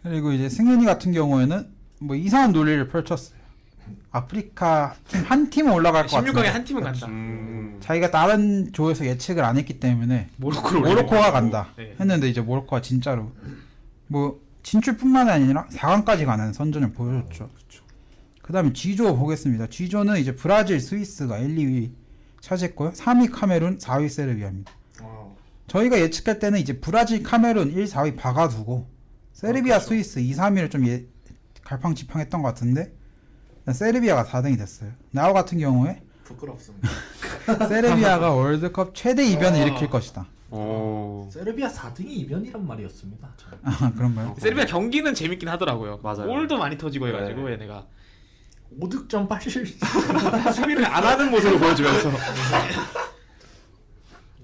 그리고 이제 승현이 같은 경우에는 뭐 이상한 논리를 펼쳤어요. 아프리카 팀 한 팀은 올라갈 것 16강에 같은데 한 팀은 간다. 자기가 다른 조에서 예측을 안 했기 때문에 모로코가 간다 네. 했는데 이제 모로코가 진짜로 뭐 진출뿐만 아니라 4강까지 가는 선전을 보여줬죠. 그 다음에 G조 보겠습니다. G조는 이제 브라질, 스위스가 1, 2위 차지했고요. 3위 카메룬, 4위 세르비아입니다. 저희가 예측할 때는 이제 브라질, 카메룬 1, 4위 박아두고 세르비아, 그렇죠. 스위스 2, 3위를 좀 갈팡지팡했던 것 같은데 세르비아가 4등이 됐어요. 나우 같은 경우에 부끄럽습니다. 세르비아가 월드컵 최대 이변을 일으킬 것이다. 세르비아 4등이 이변이란 말이었습니다. 저는. 아 그런가요? 세르비아 경기는 재밌긴 하더라고요. 맞아요. 골도 많이 터지고 해가지고 네. 얘네가 5득점 80. 수비를 안 하는 모습을 보여주면서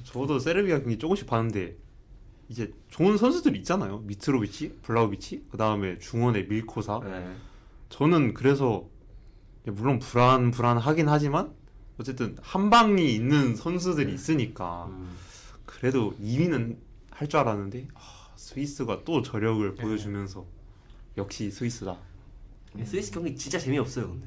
저도 세르비아 경기 조금씩 봤는데 이제 좋은 선수들 있잖아요. 미트로비치, 블라우비치, 그 다음에 중원의 밀코사. 네. 저는 그래서 물론 불안하긴 하지만 어쨌든 한 방이 있는 선수들이 있으니까 그래도 2위는 할 줄 알았는데 스위스가 또 저력을 보여주면서 역시 스위스다. 스위스 경기 진짜 재미없어요, 근데.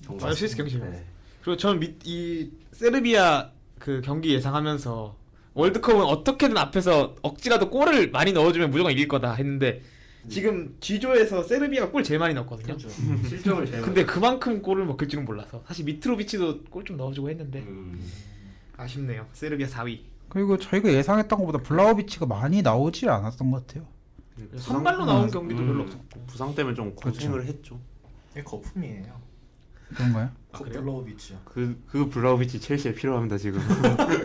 정말. 스위스 경기 재밌어요. 네. 그리고 저는 이 세르비아 그 경기 예상하면서 월드컵은 어떻게든 앞에서 억지라도 골을 많이 넣어주면 무조건 이길 거다 했는데 지금 G조에서 세르비아가 골 제일 많이 넣었거든요. 그렇죠. 실점을 제일 근데 그만큼 골을 먹힐 줄은 몰라서 사실 미트로비치도 골 좀 넣어주고 했는데 아쉽네요. 세르비아 4위. 그리고 저희가 예상했던 것보다 블라우비치가 많이 나오지 않았던 것 같아요. 선발로 나온 경기도 별로 없었고. 부상 때문에 좀 고생을 했죠. 이게 거품이에요. 그런가요? 그래요? 블로비치. 그 블라우비치 첼시에 필요합니다 지금.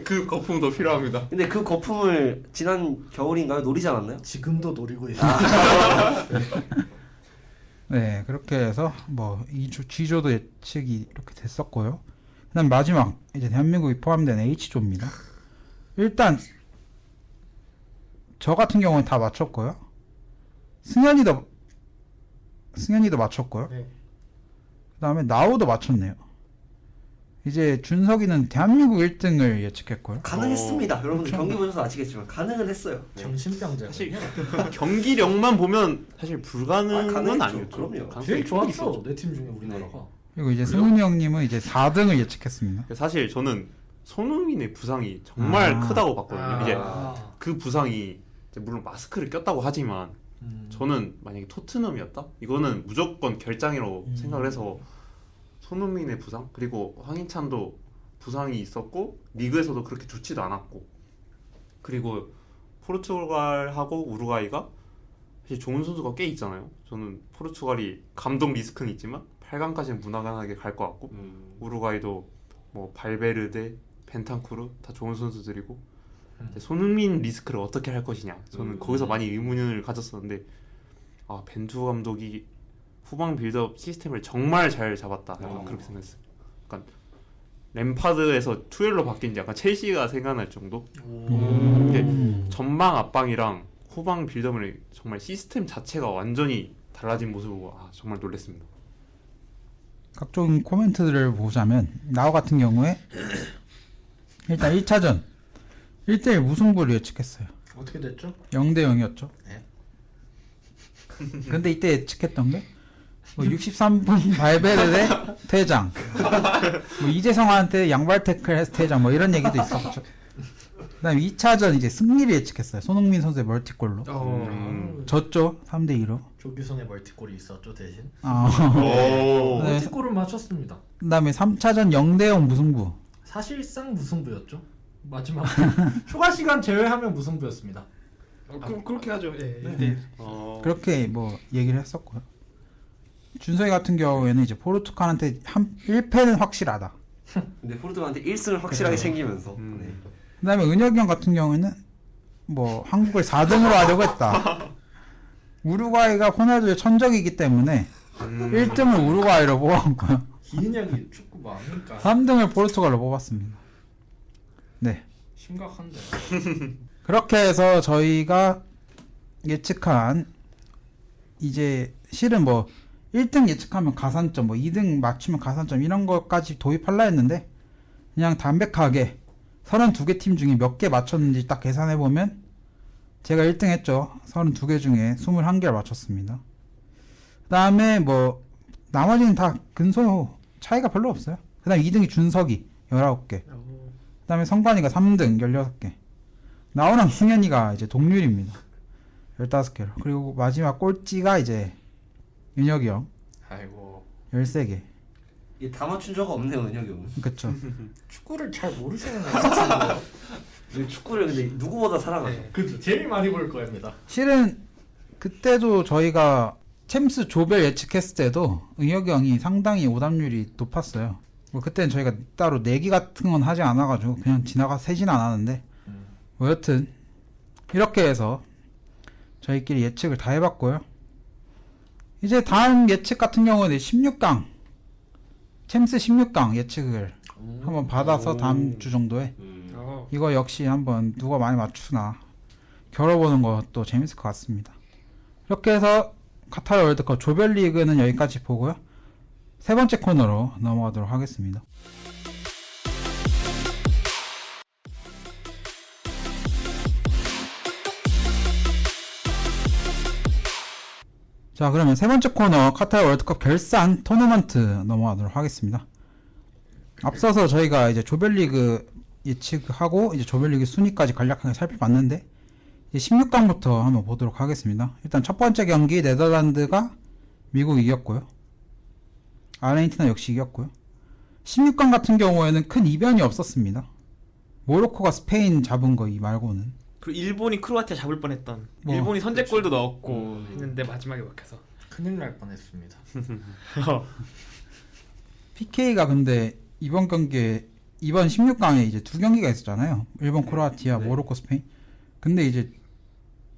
그 거품도 필요합니다. 근데 그 거품을 지난 겨울인가요? 노리지 않았나요? 지금도 노리고 있어요. 네, 그렇게 해서 뭐 G조도 예측이 이렇게 됐었고요. 그다음 마지막 이제 대한민국이 포함된 H조입니다. 일단 저 같은 경우는 다 맞췄고요. 승현이도 맞췄고요. 네. 그다음에 나우도 맞췄네요. 이제 준석이는 대한민국 1등을 예측했고요. 가능했습니다. 여러분들 경기 보셔서 아시겠지만 가능은 했어요. 네. 정신병자. 사실 경기력만 보면 사실 아, 불가능은 가능했죠. 아니었죠. 그럼요. 가능성이 제일 충분히 좋았죠. 있었죠. 내 팀 중에 우리나라가. 그리고 이제 승훈이 형님은 이제 4등을 예측했습니다. 사실 저는 손흥민의 부상이 정말 크다고 봤거든요. 이제 그 부상이 이제 물론 마스크를 꼈다고 하지만 저는 만약에 토트넘이었다? 이거는 무조건 결장이라고 생각을 해서 손흥민의 부상 그리고 황희찬도 부상이 있었고 리그에서도 그렇게 좋지도 않았고 그리고 포르투갈하고 우루과이가 사실 좋은 선수가 꽤 있잖아요. 저는 포르투갈이 감독 리스크는 있지만 8강까지는 무난하게 갈 것 같고 우루과이도 뭐 발베르데, 벤탄쿠르 다 좋은 선수들이고 이제 손흥민 리스크를 어떻게 할 것이냐 저는 거기서 많이 의문을 가졌었는데 벤투 감독이 후방 빌드업 시스템을 정말 잘 잡았다 약간 그렇게 생각했어요. 약간 램파드에서 투엘로 바뀐 지 약간 첼시가 생각날 정도. 이게 전방 압박이랑 후방 빌드업을 정말 시스템 자체가 완전히 달라진 모습을 보고 정말 놀랐습니다. 각종 코멘트들을 보자면 나우 같은 경우에 일단 1차전 1대1 무승부를 예측했어요. 어떻게 됐죠? 0대 0이었죠. 네. 근데 이때 예측했던 게 뭐 63분 발베르데 퇴장, 뭐 이재성한테 양발 태클해서 퇴장, 뭐 이런 얘기도 있었죠. 그다음 2차전 이제 승리를 예측했어요. 손흥민 선수의 멀티골로 졌죠. 3대 2로. 조규성의 멀티골이 있었죠 대신. 네. 멀티골을 맞췄습니다. 그다음에 3차전 0대 0 무승부. 사실상 무승부였죠. 마지막 추가 시간 제외하면 무승부였습니다. 그렇게 하죠. 예. 네. 그렇게 뭐 얘기를 했었고요. 준석이 같은 경우에는 이제 포르투갈한테 1패는 확실하다. 근데 포르투갈한테 1승을 확실하게 챙기면서 네. 그다음에 은혁이 형 같은 경우에는 뭐 한국을 4등으로 하려고 했다. 우루과이가 호날두의 천적이기 때문에 1등을 우루과이로 뽑았고요. 기인혁이 축구 뭐 아닙니까? 3등을 포르투갈로 뽑았습니다. 네. 심각한데. 그렇게 해서 저희가 예측한 이제 실은 뭐 1등 예측하면 가산점, 뭐 2등 맞추면 가산점 이런 것까지 도입하려 했는데 그냥 담백하게 32개 팀 중에 몇 개 맞췄는지 딱 계산해 보면 제가 1등 했죠. 32개 중에 21개를 맞췄습니다. 그 다음에 뭐 나머지는 다 근소 차이가 별로 없어요. 그 다음에 2등이 준석이 19개, 그 다음에 성관이가 3등 16개, 나오랑 승현이가 이제 동률입니다. 15개로. 그리고 마지막 꼴찌가 이제 윤혁이 형 아이고. 13개. 이게 다 맞춘 적 없네요, 은혁이 형은. 그쵸. 축구를 잘 모르시는 것 같은데요. 이 축구를 근데 누구보다 사랑하죠. 네. 그죠. 제일 많이 볼 겁니다. 실은 그때도 저희가 챔스 조별 예측했을 때도 은혁이 형이 상당히 오답률이 높았어요. 뭐 그때는 저희가 따로 내기 같은 건 하지 않아가지고 그냥 지나가 세진 않았는데 뭐 여튼 이렇게 해서 저희끼리 예측을 다 해봤고요. 이제 다음 예측 같은 경우는 16강 챔스 16강 예측을 한번 받아서 다음 주 정도에 이거 역시 한번 누가 많이 맞추나 겨뤄보는 것도 재밌을 것 같습니다. 이렇게 해서 카타르 월드컵 조별리그는 여기까지 보고요. 세 번째 코너로 넘어가도록 하겠습니다. 자, 그러면 세 번째 코너 카타르 월드컵 결산 토너먼트 넘어가도록 하겠습니다. 앞서서 저희가 이제 조별리그 예측하고 이제 조별리그 순위까지 간략하게 살펴봤는데 이제 16강부터 한번 보도록 하겠습니다. 일단 첫 번째 경기 네덜란드가 미국 이겼고요. 아르헨티나 역시 이겼고요. 16강 같은 경우에는 큰 이변이 없었습니다. 모로코가 스페인 잡은 거 이 말고는. 그리고 일본이 크로아티아 잡을 뻔했던 뭐, 일본이 선제골도 넣었고 했는데 마지막에 막혀서 큰일 날 뻔했습니다. PK가 근데 이번 경기에 이번 16강에 이제 두 경기가 있었잖아요. 일본, 크로아티아, 네. 모로코, 스페인. 근데 이제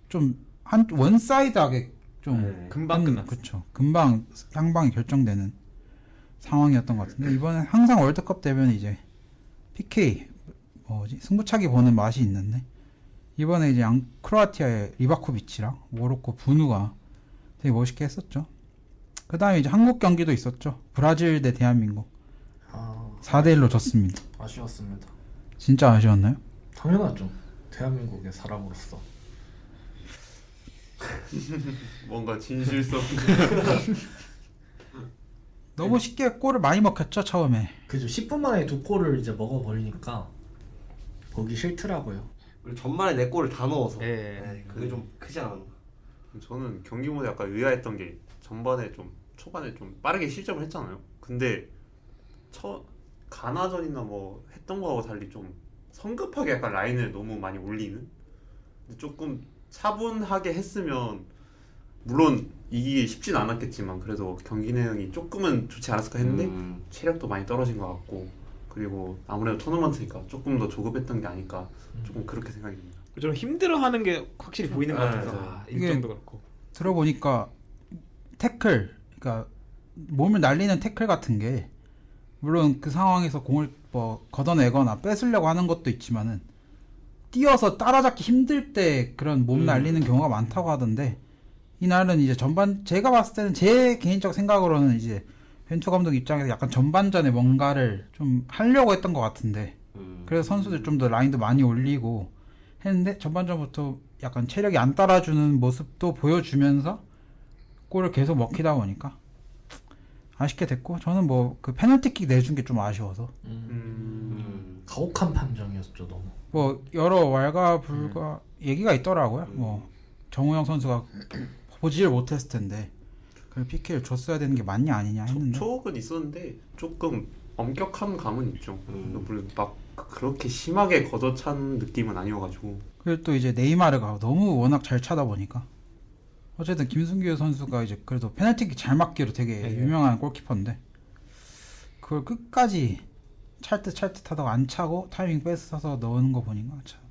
좀 한 원사이드하게 좀 네. 금방 끝났어. 그쵸. 금방 상방이 결정되는 상황이었던 것 같은데 이번에 항상 월드컵 되면 이제 PK 뭐지 승부차기 보는 맛이 있는데 이번에 이제 크로아티아의 리바코비치랑 모로코 분우가 되게 멋있게 했었죠. 그 다음에 이제 한국 경기도 있었죠. 브라질 대 대한민국. 아, 4대1로 졌습니다. 아쉬웠습니다. 진짜 아쉬웠나요? 당연하죠. 대한민국의 사람으로서. 뭔가 진실성. 너무 쉽게 골을 많이 먹혔죠, 처음에. 그죠. 10분 만에 두 골을 이제 먹어버리니까 보기 싫더라고요. 그리고 전반에 내 골을 다 넣어서 예. 네, 그게 좀 크지 않았나. 저는 경기 모드 약간 의아했던 게 전반에 좀 초반에 좀 빠르게 실점을 했잖아요. 근데 가나전이나 뭐 했던 거하고 달리 좀 성급하게 약간 라인을 너무 많이 올리는. 근데 조금 차분하게 했으면 물론 이기기 쉽진 않았겠지만 그래도 경기 내용이 조금은 좋지 않았을까 했는데 체력도 많이 떨어진 것 같고 그리고 아무래도 토너먼트니까 조금 더 조급했던 게 아닐까 조금 그렇게 생각이 듭니다. 좀 힘들어하는 게 확실히 보이는 것 같아서 맞아요. 일정도 그렇고 들어보니까 태클, 그러니까 몸을 날리는 태클 같은 게 물론 그 상황에서 공을 뭐 걷어내거나 뺏으려고 하는 것도 있지만은 뛰어서 따라잡기 힘들 때 그런 몸 날리는 경우가 많다고 하던데 이날은 이제 전반 제가 봤을 때는 제 개인적 생각으로는 이제 벤투 감독 입장에서 약간 전반전에 뭔가를 좀 하려고 했던 것 같은데 그래서 선수들 좀 더 라인도 많이 올리고 했는데 전반전부터 약간 체력이 안 따라주는 모습도 보여주면서 골을 계속 먹히다 보니까 아쉽게 됐고 저는 뭐 그 페널티킥 내준 게 좀 아쉬워서 가혹한 판정이었죠 너무. 뭐 여러 왈가불가 얘기가 있더라고요. 뭐 정우영 선수가 보지를 못했을 텐데 그 PK를 줬어야 되는 게 맞냐 아니냐 했는데 촉은 있었는데 조금 엄격한 감은 있죠. 물론 막 그렇게 심하게 걷어찬 느낌은 아니어가지고. 그리고 또 이제 네이마르가 너무 워낙 잘 차다 보니까 어쨌든 김승규 선수가 이제 그래도 페널티킥 잘 맞기로 되게 네. 유명한 골키퍼인데 그걸 끝까지 찰듯 하다가 안 차고 타이밍 뺏어서 넣는 거 보니까 참.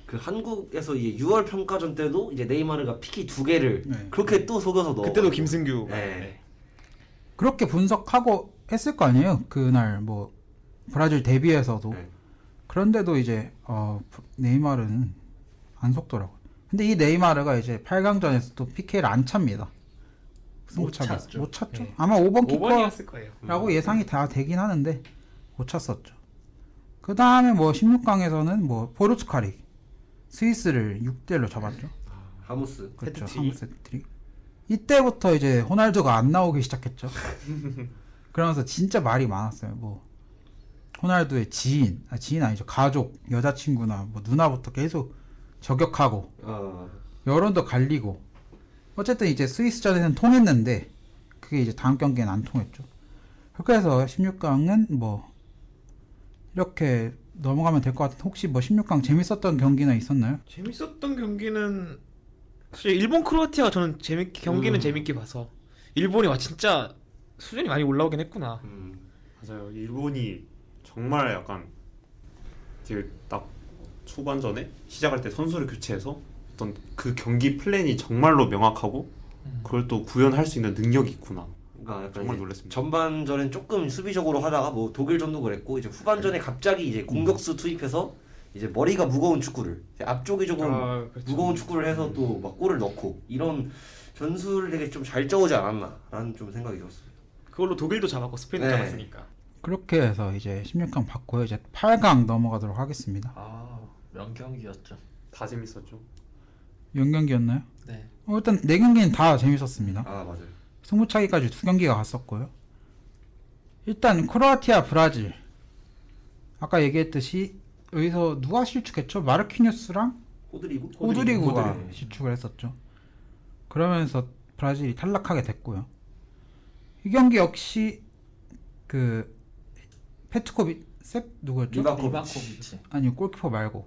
그 한국에서 이제 6월 평가전 때도 이제 네이마르가 피키 2개를 네. 그렇게 또 속여서 넣어. 그때도 김승규. 네. 그렇게 분석하고 했을 거 아니에요. 그날 뭐 브라질 데뷔에서도. 네. 그런데도 이제 네이마르는 안 속더라고. 근데 이 네이마르가 이제 8강전에서 또 PK를 안 찹니다. 승부차기 찼죠. 못 찼죠. 네. 아마 5번 키퍼라고 5번이었을 거예요. 예상이 다 되긴 하는데 못 찼었죠. 그 다음에 뭐 16강에서는 뭐 포르투갈이 스위스를 6대1로 잡았죠. 하무스. 그렇죠. 헤트트릭. 하무스 헤트트릭. 이때부터 이제 호날두가 안 나오기 시작했죠. 그러면서 진짜 말이 많았어요. 뭐 호날두의 지인 아니죠. 가족, 여자친구나 뭐 누나부터 계속 저격하고 여론도 갈리고. 어쨌든 이제 스위스전에는 통했는데 그게 이제 다음 경기에는 안 통했죠. 그렇게 해서 16강은 뭐 이렇게 넘어가면 될 것 같은데 혹시 뭐 16강 재밌었던 경기나 있었나요? 재밌었던 경기는 사실 일본 크로아티아가 저는 경기는 재밌게 봐서 일본이 와 진짜 수준이 많이 올라오긴 했구나. 맞아요. 일본이 정말 약간 이제 딱 초반전에 시작할 때 선수를 교체해서 어떤 그 경기 플랜이 정말로 명확하고 그걸 또 구현할 수 있는 능력이 있구나. 그러니까 약간 정말 이제 놀랐습니다. 전반전엔 조금 수비적으로 하다가 뭐 독일전도 그랬고 이제 후반전에 갑자기 이제 공격수 투입해서 이제 머리가 무거운 축구를 이제 앞쪽이 조금 그렇죠. 무거운 축구를 해서 또 막 골을 넣고 이런 전술을 되게 좀 잘 짜오지 않았나라는 좀 생각이 들었습니다. 그걸로 독일도 잡았고 스페인도 네. 잡았으니까. 그렇게 해서 이제 16강 받고요. 이제 8강 넘어가도록 하겠습니다. 명경기였죠. 다 재밌었죠. 연경기였나요? 네. 일단 4경기는 다 재밌었습니다. 아 맞아요. 승부차기까지 2경기가 갔었고요. 일단 크로아티아, 브라질 아까 얘기했듯이 여기서 누가 실축했죠? 마르키뉴스랑 호드리고 호드리구가 호드리구. 실축을 했었죠. 그러면서 브라질이 탈락하게 됐고요. 이 경기 역시 그 누구였죠? 리바코비치. 아니 골키퍼 말고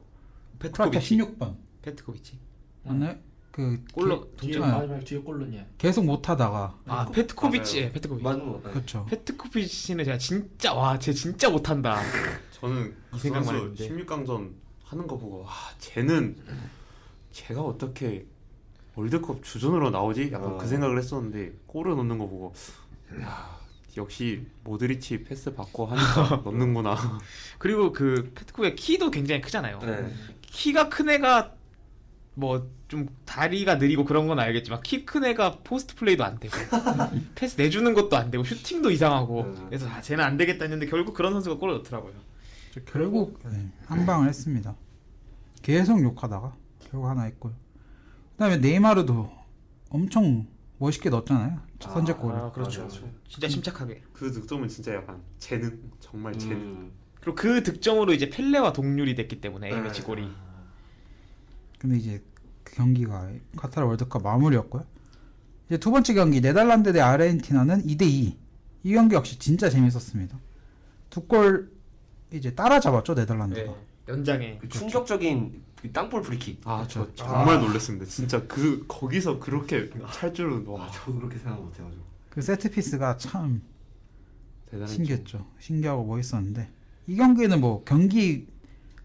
크로아티아 페트코비치. 16번 페트코비치. 맞나요? 그 골로 뒤에 동점 마지막 뒤에 골로냐. 계속 못하다가 아 페트코비치. 맞아요. 예, 페트코비치. 맞는 거 같아요. 그렇죠. 페트코비치는 제가 진짜 쟤 진짜 못한다. 저는 그 이 생각만 선수 했는데. 16강전 하는 거 보고 제가 어떻게 월드컵 주전으로 나오지? 약간 그 생각을 했었는데 골을 넣는 거 보고 야, 역시 모드리치 패스 받고 하니까 넣는구나. 그리고 그 페트코비의 키도 굉장히 크잖아요. 네. 키가 큰 애가 뭐 좀 다리가 느리고 그런 건 알겠지만 키 큰 애가 포스트 플레이도 안 되고 패스 내주는 것도 안 되고 슈팅도 이상하고 그래서 쟤는 안 되겠다 했는데 결국 그런 선수가 골을 넣더라고요. 결국 한 방을 했습니다. 계속 욕하다가 결국 하나 했고요. 그다음에 네이마르도 엄청 멋있게 넣었잖아요. 첫 선제골을. 그렇죠. 진짜 침착하게. 그 득점은 진짜 약간 재능, 정말 재능. 그리고 그 득점으로 이제 펠레와 동률이 됐기 때문에 네. A매치 골이. 근데 이제 그 경기가 카타르 월드컵 마무리였고요. 이제 두 번째 경기 네덜란드 대 아르헨티나는 2대2. 이 경기 역시 진짜 재밌었습니다. 2골 이제 따라잡았죠 네덜란드가. 네. 연장에. 그 충격적인 그 땅볼 프리킥. 아, 저 정말 놀랐습니다. 진짜 거기서 그렇게 찰 줄은 와, 저도 그렇게 생각 못해가지고. 그 세트피스가 참 대단했죠. 신기했죠. 신기하고 멋있었는데 이 경기는 뭐 경기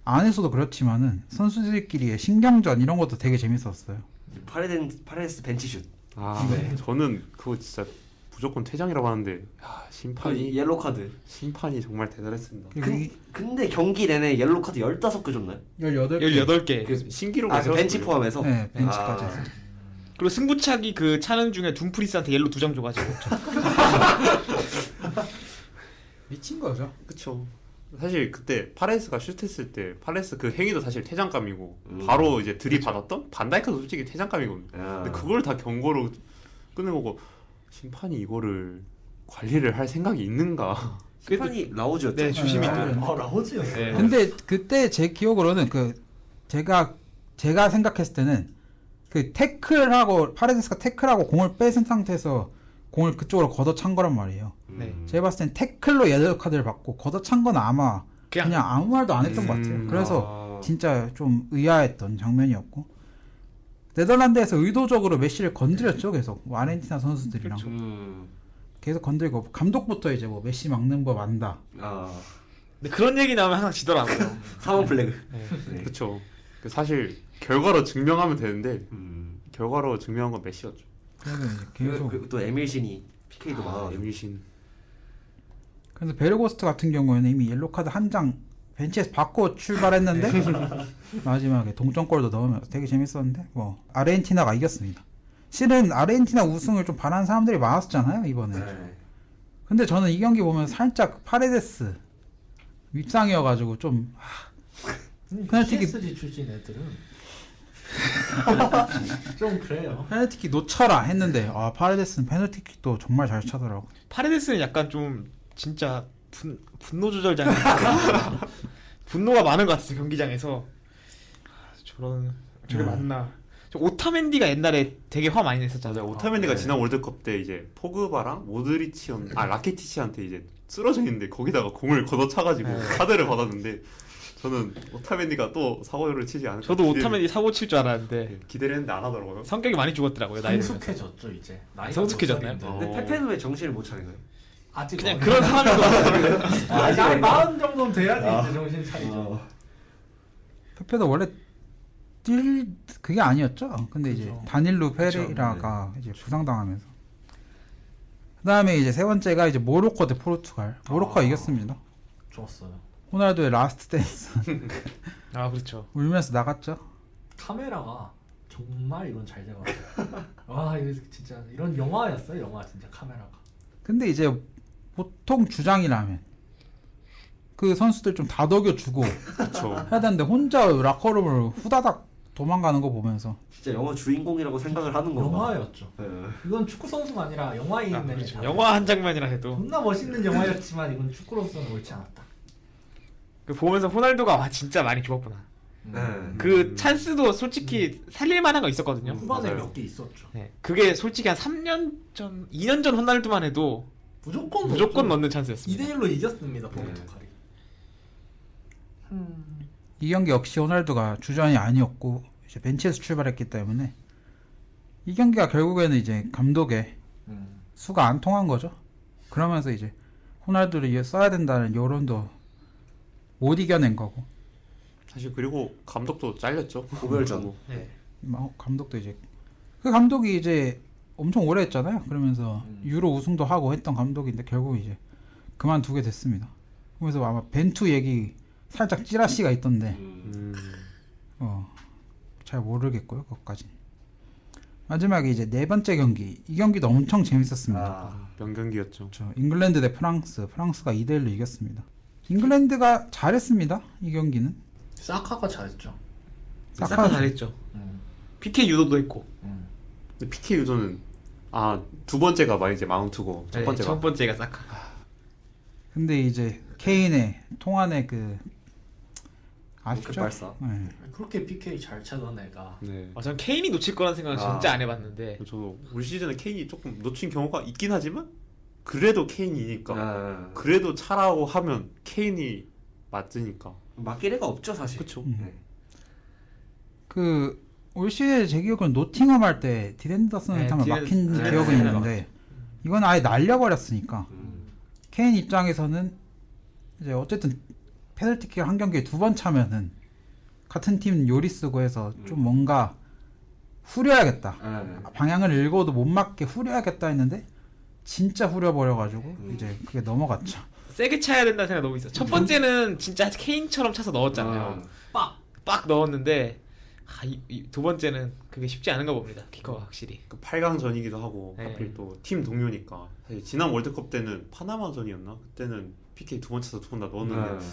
안에서도 그렇지만은 선수들끼리의 신경전 이런 것도 되게 재밌었어요. 파레스 벤치슛. 아, 저는 그거 진짜 무조건 퇴장이라고 하는데 야, 옐로 카드. 심판이 정말 대단했습니다. 근데 경기 내내 옐로 카드 15개 줬나요? 18개. 18개. 신기록을 그 벤치 세웠어요. 포함해서. 네, 벤치까지 해서. 그리고 승부차기 그 차는 중에 둠프리스한테 옐로 2장 줘가지고. 미친 거죠. 그쵸. 사실 그때 파레스가 슛했을 때 파레스 그 행위도 사실 퇴장감이고 바로 이제 들이받았던 반다이크도 솔직히 퇴장감이거든요. 근데 그걸 다 경고로 끊어보고 심판이 이거를 관리를 할 생각이 있는가? 심판이 라우즈였죠. 네, 주심이 네. 또. 라호즈였어. 네. 근데 그때 제 기억으로는 그 제가 생각했을 때는 그 태클하고 파레데스가 태클하고 공을 뺏은 상태에서 공을 그쪽으로 걷어찬 거란 말이에요. 네. 제가 봤을 땐 태클로 옐로 카드를 받고 걷어찬 건 아마 그냥 아무 말도 안 했던 것 같아요. 그래서 진짜 좀 의아했던 장면이었고 네덜란드에서 의도적으로 메시를 건드렸죠. 계속 뭐 아르헨티나 선수들이랑 계속 건들고 감독부터 이제 뭐 메시 막는 법 안다. 근데 그런 얘기 나오면 항상 지더라고요. 3원 플래그. 네. 그쵸. 사실 결과로 증명하면 되는데 결과로 증명한 건 메시였죠. 그래서 이제 계속 그리고 또 에밀신이 PK도 막아. 에밀신. 그래서 베르고스트 같은 경우에는 이미 옐로 카드 한 장 벤치에서 받고 출발했는데 마지막에 동점골도 넣으면서 되게 재밌었는데 뭐 아르헨티나가 이겼습니다. 실은 아르헨티나 우승을 좀 바라는 사람들이 많았었잖아요 이번에. 네. 근데 저는 이 경기 보면 살짝 파레데스 밉상이어가지고 좀 페널티킥 PSG 출신 애들은 좀 그래요. 페널티킥 놓쳐라 했는데 파레데스는 페널티킥도 정말 잘 차더라고. 파레데스는 약간 좀 진짜 분노 조절장애 분노가 많은 것 같았어요 경기장에서. 저게 맞나. 저 오타멘디가 옛날에 되게 화 많이 냈었잖아요. 맞아요. 오타멘디가 네. 지난 월드컵 때 이제 포그바랑 라키티치한테 이제 쓰러져 있는데 거기다가 공을 걷어차가지고 네. 카드를 받았는데 저는 오타멘디가 또 사고를 치지 않을까. 저도 오타멘디 사고 칠 줄 알았는데 네, 기대를 했는데 안 하더라고요. 성격이 많이 죽었더라고요. 나이 들면서. 성숙해졌죠 이제. 나이가 성숙해졌나요? 몇 살인데. 근데 페페는 왜 정신을 못 차리나요? 아직 그냥 어려- 그런 사람인 것 같아요. 나이 40 정도는 돼야지 이제 정신 차리죠. 페페도 원래 뛸 그게 아니었죠. 근데 이제 그죠. 다닐루 페레이라가 이제 부상당하면서 그다음에 이제 세 번째가 이제 모로코 대 포르투갈. 모로코가 이겼습니다. 좋았어요. 호날두의 라스트 댄스 아 그렇죠. 울면서 나갔죠. 카메라가 정말 이건 잘 잡았어요. 와 이거 진짜 이런 영화였어요. 영화 진짜 카메라가. 근데 이제 보통 주장이라면 그 선수들 좀 다독여 주고 그렇죠. 해야 되는데 혼자 라커룸을 후다닥 도망가는 거 보면서 진짜 영화 주인공이라고 생각을 하는 건가? 영화였죠. 네. 이건 축구 선수가 아니라 영화인의 아, 그렇죠. 자세. 영화 한 장면이라 해도 존나 멋있는 영화였지만 이건 축구로서는 옳지 않았다. 그 보면서 호날두가 와 진짜 많이 죽었구나. 네. 그 찬스도 솔직히 살릴 만한 거 있었거든요. 후반에 맞아요. 몇 개 있었죠. 네, 그게 솔직히 한 3년 전, 2년 전 호날두만 해도 무조건 넣는 찬스였습니다. 2대1로 이겼습니다 포르투갈이. 이 경기 역시 호날두가 주전이 아니었고 이제 벤치에서 출발했기 때문에 이 경기가 결국에는 이제 감독의 수가 안 통한 거죠. 그러면서 이제 호날두를 이어 써야 된다는 여론도 못 이겨낸 거고 사실 그리고 감독도 잘렸죠. 고별전. 네. 감독도 이제 그 감독이 이제 엄청 오래 했잖아요. 그러면서 유로 우승도 하고 했던 감독인데 결국 이제 그만두게 됐습니다. 그래서 아마 벤투 얘기 살짝 찌라시가 있던데 잘 모르겠고요. 그것까지. 마지막에 이제 네 번째 경기. 이 경기도 엄청 재밌었습니다. 명경기였죠. 잉글랜드 대 프랑스가 2대1로 이겼습니다. 잉글랜드가 잘했습니다. 이 경기는. 사카가 잘했죠. 사카 잘했죠. PK 유도도 했고. 근데 PK 유도는 두 번째가 이제 마운트고 첫 번째가 첫 번째가 사카. 근데 이제 케인의 통안의 그 아시죠? 발사. 네. 그렇게 PK 잘 차던 애가 네. 전 케인이 놓칠 거라는 생각은 진짜 안 해봤는데. 저도 올 시즌에 케인이 조금 놓친 경우가 있긴 하지만 그래도 케인이니까 아, 그래도 차라고 하면 케인이 맞으니까 맡길 애가 없죠 사실. 그쵸. 네. 그 올 시즌 제 기억은 노팅엄 할 때 디랜더슨을 타면 막힌 기억은 있는데 이건 아예 날려버렸으니까 케인 입장에서는 이제 어쨌든 페널티킥 한 경기에 2번 차면은 같은 팀 요리 쓰고 해서 좀 뭔가 후려야겠다. 방향을 읽어도 못 맞게 후려야겠다 했는데 진짜 후려버려가지고 이제 그게 넘어갔죠. 세게 차야 된다는 생각 너무 있어. 첫 번째는 진짜 케인처럼 차서 넣었잖아요. 빡 넣었는데 두 번째는 그게 쉽지 않은가 봅니다. 키커가 확실히. 그 8강 전이기도 하고 네. 하필 또 팀 동료니까 사실 지난 월드컵 때는 파나마 전이었나? 그때는 PK 2번 차서 2번 다 넣었는데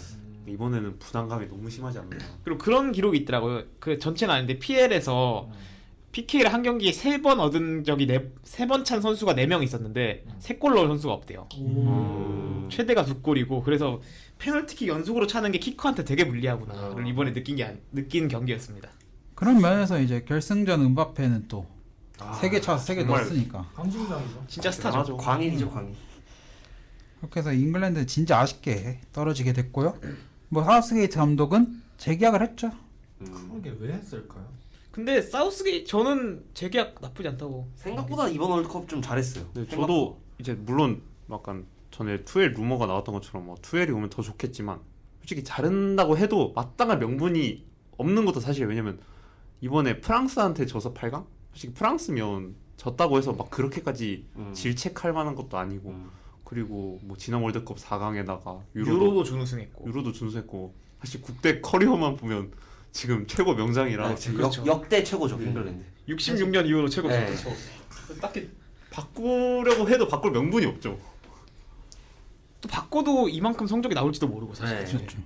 이번에는 부담감이 너무 심하지 않나. 그리고 그런 기록이 있더라고요. 그 전체는 아닌데 PL에서 PK를 한 경기에 3번 얻은 적이 3번 찬 선수가 4명 있었는데 3골 넣은 선수가 없대요. 최대가 2골이고 그래서 페널티킥 연속으로 차는 게 키커한테 되게 불리하구나를 이번에 느낀 경기였습니다. 그런 면에서 이제 결승전 음바페는 또 3개 차서 3개 정말 넣었으니까 강심장이죠. 진짜 스타죠. 광인이죠 광인. 그렇게 해서 잉글랜드 진짜 아쉽게 떨어지게 됐고요. 뭐 하우스게이트 감독은 재계약을 했죠. 그런 게 왜 했을까요? 근데 사우스게이트 저는 재계약 나쁘지 않다고. 생각보다 이번 월드컵 좀 잘했어요. 네, 저도 이제 물론 약간 전에 투엘 루머가 나왔던 것처럼 뭐 투엘이 오면 더 좋겠지만 솔직히 잘한다고 해도 마땅한 명분이 없는 것도 사실이에요. 왜냐면 이번에 프랑스한테 져서 8강? 솔직히 프랑스면 졌다고 해서 막 그렇게까지 질책할 만한 것도 아니고 그리고 뭐 지난 월드컵 4강에다가 유로도 준우승했고. 유로도 준수했고 사실 국대 커리어만 보면 지금 최고 명장이라 그렇죠. 역대 최고죠 잉글랜드. 66년 이후로 최고 네. 선수. 딱히 바꾸려고 해도 바꿀 명분이 없죠. 또 바꿔도 이만큼 성적이 나올지도 모르고 사실. 네. 그렇죠.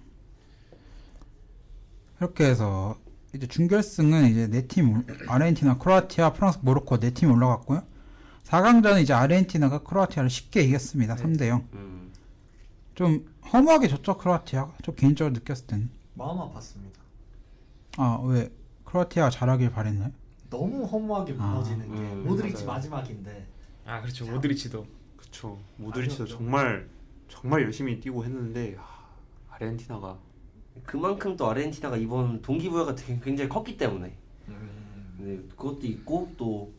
이렇게 해서 이제 준결승은 이제 네 팀 아르헨티나, 크로아티아, 프랑스, 모로코 네 팀이 올라갔고요. 4강전은 이제 아르헨티나가 크로아티아를 쉽게 이겼습니다. 3대0. 좀 허무하게 졌죠 크로아티아가. 좀 개인적으로 느꼈을 때는. 마음 아팠습니다. 아, 왜 크로아티아가 잘하길 바랬나요? 너무 허무하게 무너지는 게 모드리치 맞아요. 마지막인데 아 그렇죠. 모드리치도. 그쵸. 모드리치도 아쉬웠죠. 정말 열심히 뛰고 했는데 아르헨티나가 그만큼 또 아르헨티나가 이번 동기부여가 굉장히 컸기 때문에 네, 그것도 있고 또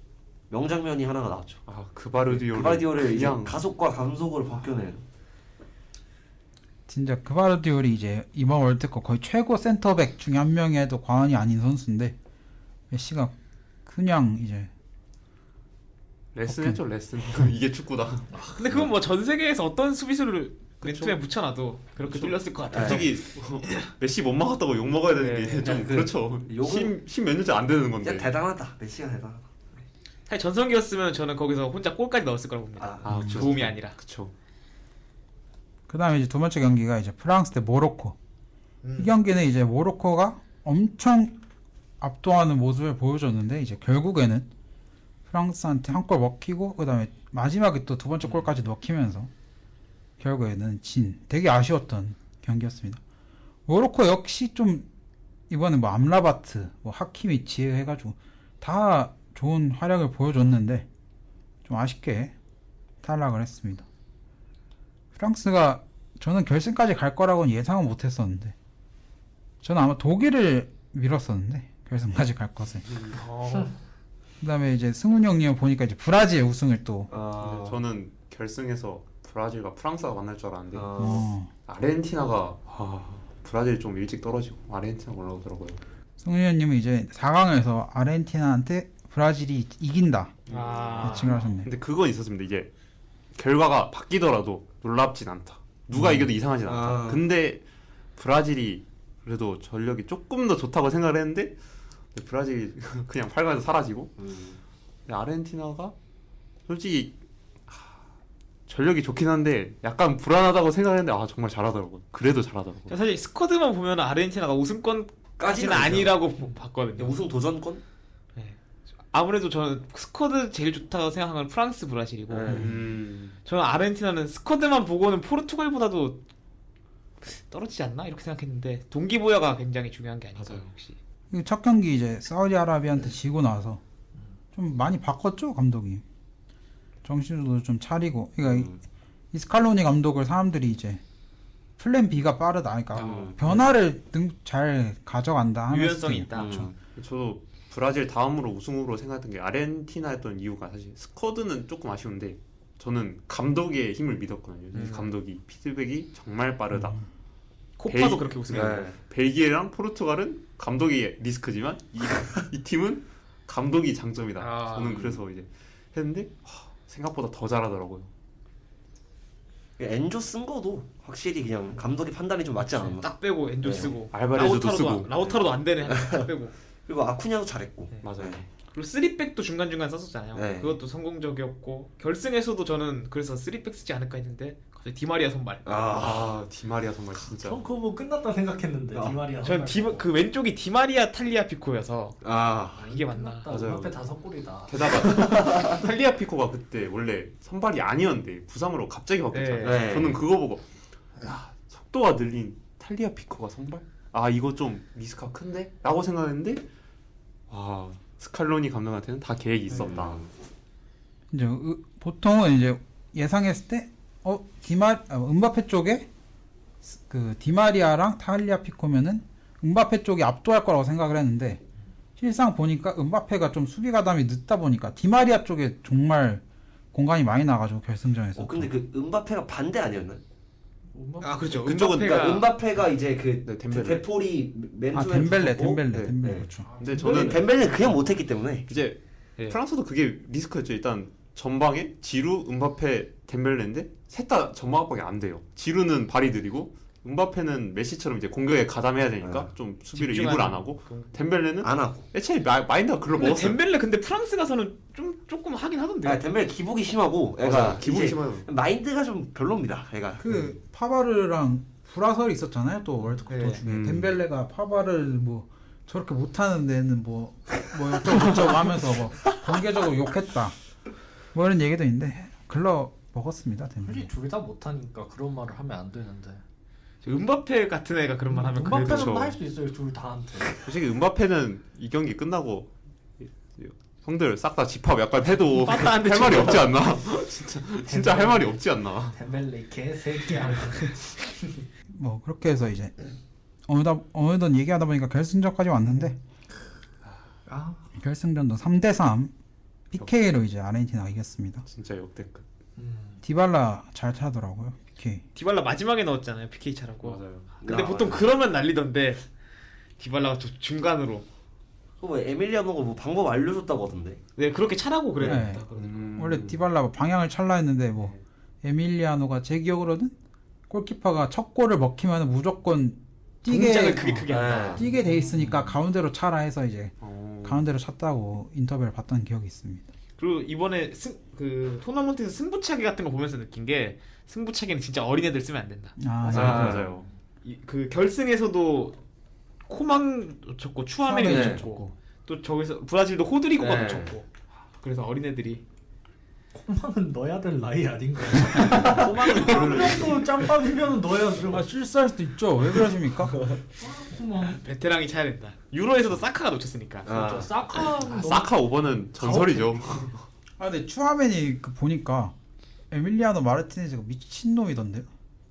명장면이 하나가 나왔죠. 그바르디올을 이제 그냥 가속과 감속으로 바뀌어내는. 진짜 그바르디올이 이제 이번 월드컵 거의 최고 센터백 중에 한 명에도 과언이 아닌 선수인데 메시가 그냥 이제 레슨 했죠 레슨. 이게 축구다. 근데 그건 뭐 전 세계에서 어떤 수비수를 왼쪽에 붙여놔도 그렇게 뚫렸을 것 같아요. 솔직히 메시 못 막았다고 욕 먹어야 되는 네. 게 좀 그 그렇죠. 욕은- 10몇 년째 안 되는 건데. 진짜 대단하다. 메시가 대단하다. 사실 전성기였으면 저는 거기서 혼자 골까지 넣었을 거라고 봅니다. 그쵸. 도움이 아니라. 그쵸. 그 다음에 이제 두 번째 경기가 이제 프랑스 대 모로코. 이 경기는 이제 모로코가 엄청 압도하는 모습을 보여줬는데 이제 결국에는 프랑스한테 한 골 먹히고 그 다음에 마지막에 또 두 번째 골까지 넣히면서 결국에는 되게 아쉬웠던 경기였습니다. 모로코 역시 좀 이번에 뭐 암라바트, 뭐 하키미치 해가지고 다 좋은 활약을 보여줬는데 좀 아쉽게 탈락을 했습니다. 프랑스가 저는 결승까지 갈 거라고는 예상은 못했었는데 저는 아마 독일을 밀었었는데 결승까지 갈 것을. 그다음에 이제 승훈이 형님 보니까 이제 브라질 우승을 또 아, 저는 결승에서 브라질과 프랑스가 만날 줄 알았는데 아르헨티나가 브라질 좀 일찍 떨어지고 아르헨티나가 올라오더라고요. 승훈이 형님은 이제 4강에서 아르헨티나한테 브라질이 이긴다 예측을 하셨네요. 근데 그건 있었습니다. 이제 결과가 바뀌더라도 놀랍진 않다. 누가 이겨도 이상하진 않다. 근데 브라질이 그래도 전력이 조금 더 좋다고 생각을 했는데 브라질이 그냥 8강에서 사라지고 근데 아르헨티나가 솔직히 전력이 좋긴 한데 약간 불안하다고 생각했는데 정말 잘하더라고요. 그래도 잘하더라고요. 사실 스쿼드만 보면 아르헨티나가 우승권까지는 아니라고 봤거든요. 우승 도전권? 아무래도 저는 스쿼드 제일 좋다고 생각하는 건 프랑스, 브라질이고 저는 아르헨티나는 스쿼드만 보고는 포르투갈보다도 떨어지지 않나 이렇게 생각했는데 동기부여가 굉장히 중요한 게 아닐까요 혹시? 첫 경기 이제 사우디아라비아한테 지고 나서 좀 많이 바꿨죠 감독이. 정신도 좀 차리고. 그러니까 이 스칼로니 감독을 사람들이 이제 플랜 B가 빠르다. 그러니까 변화를 잘 가져간다 하는 유연성이 스타일. 있다. 저도 브라질 다음으로 우승으로 생각했던 게 아르헨티나였던 이유가 사실 스쿼드는 조금 아쉬운데 저는 감독의 힘을 믿었거든요. 이 감독이 피드백이 정말 빠르다. 코파도 그렇게 우승했고 벨기에랑 포르투갈은 감독이 리스크지만 이 팀은 감독이 장점이다. 저는 그래서 이제 했는데 생각보다 더 잘하더라고요. 엔조 쓴 거도 확실히 그냥 감독의 판단이 좀 맞지 않았나. 딱 빼고 엔조 네. 쓰고 알바레즈도 쓰고. 라우타로도 안 되네 딱 빼고 그리고 아쿠냐도 잘했고. 맞아요. 그리고 3백도 중간중간 썼었잖아요. 네. 그것도 성공적이었고 결승에서도 저는 그래서 3백 쓰지 않을까 했는데 갑자기 디마리아 선발. 디마리아 정말 진짜. 전 그거 뭐 끝났다 생각했는데 디마리아 저는 선발 그 왼쪽이 디마리아 탈리아 피코여서 이게 맞나? 끝났다. 맞아요. 앞에 5골이다. 게다가 탈리아피코가 그때 원래 선발이 아니었는데 부상으로 갑자기 바뀌었잖아요. 네. 저는 그거 보고 속도가 늘린 탈리아피코가 선발? 이거 좀 리스크가 큰데? 라고 생각했는데 스칼로니 감독한테는 다 계획이 있었다. 이제 보통은 이제 예상했을 때 은바페 쪽에 그 디마리아랑 탈리아 피코면은 은바페 쪽이 압도할 거라고 생각을 했는데 실상 보니까 음바페가 좀 수비 가담이 늦다 보니까 디마리아 쪽에 정말 공간이 많이 나가지고 결승전에서. 근데 그 음바페가 반대 아니었나요? 아 그렇죠. 그쪽은 그러니까 음바페가 이제 그 네, 덴벨레. 대포리 맨투맨 아 덴벨레 붙었고, 덴벨레 네. 그렇죠. 근데 저는 저는 덴벨레 그냥 못했기 때문에 이제 예. 프랑스도 그게 리스크였죠. 일단 전방에 지루, 음바페, 덴벨레인데 셋 다 전방 압박이 안 돼요. 지루는 발이 느리고 음바페는 메시처럼 이제 공격에 가담해야 되니까 좀 수비를 집중하는 일부러 안 하고 덴벨레는 안 하고. 애초에 마인드가 글로 근데 먹었어요. 덴벨레 근데 프랑스 가서는 좀 조금 하긴 하던데. 아, 덴벨레 기복이 심하고 애가 맞아요. 기복이 이제 심해요. 마인드가 좀 별로입니다. 애가. 그 파바르랑 불화설이 있었잖아요. 또 월드컵 네. 도중에 덴벨레가 파바르를 뭐 저렇게 못하는 데는 뭐 어쩌고 하면서 뭐 공개적으로 욕했다. 뭐 이런 얘기도 있는데 글러 먹었습니다. 덴벨레. 솔직히 둘 다 못하니까 그런 말을 하면 안 되는데. 음바페 같은 애가 그런 말 하면 그래도 음바페는 그래도 할 수 있어요 둘 다한테. 솔직히 음바페는 이 경기 끝나고 형들 싹 다 집합 약간 해도 빠따한테 할 말이 치고. 없지 않나? 진짜 할 말이 없지 않나? 덴벨레 개새끼야. 뭐 그렇게 해서 이제 어느덧 얘기하다 보니까 결승전까지 왔는데 아, 결승전도 3대3 PK로 이제 아르헨티나가 이겼습니다. 진짜 역대급. 디발라 잘 차더라고요. PK. 디발라 마지막에 넣었잖아요. PK 차라고. 맞아요. 근데 아, 보통 맞아요. 그러면 난리던데 디발라가 중간으로. 뭐 에밀리아노가 뭐 방법 알려줬다고 하던데. 네 그렇게 차라고 그래야 네. 된다. 원래 디발라 방향을 찰라 했는데 뭐 에밀리아노가 제 기억으로는 골키퍼가 첫 골을 먹히면 무조건 동작을 뛰게 크게 한다. 뛰게 돼 있으니까 가운데로 차라 해서 이제 어. 가운데로 찼다고 인터뷰를 봤던 기억이 있습니다. 그리고 이번에 그 토너먼트에서 승부차기 같은 거 보면서 느낀 게 승부차기는 진짜 어린애들 쓰면 안 된다. 아, 맞아요. 그 결승에서도 코망 놓쳤고 추아메니 네. 놓쳤고 또 저기서 브라질도 호드리고가 네. 놓쳤고 그래서 어린애들이 코망은 넣어야 될 나이 아닌가요? 소망은 그러는 또 짬밥이면 넣어야죠. 아 실수할 수도 있죠. 왜 그러십니까? 코망. 베테랑이 차야 된다. 유로에서도 사카가 놓쳤으니까. 아, 사카 사카 5번은 전설이죠. 아 근데 추아맨이 그 보니까 에밀리아노 마르티네즈가 미친놈이던데요.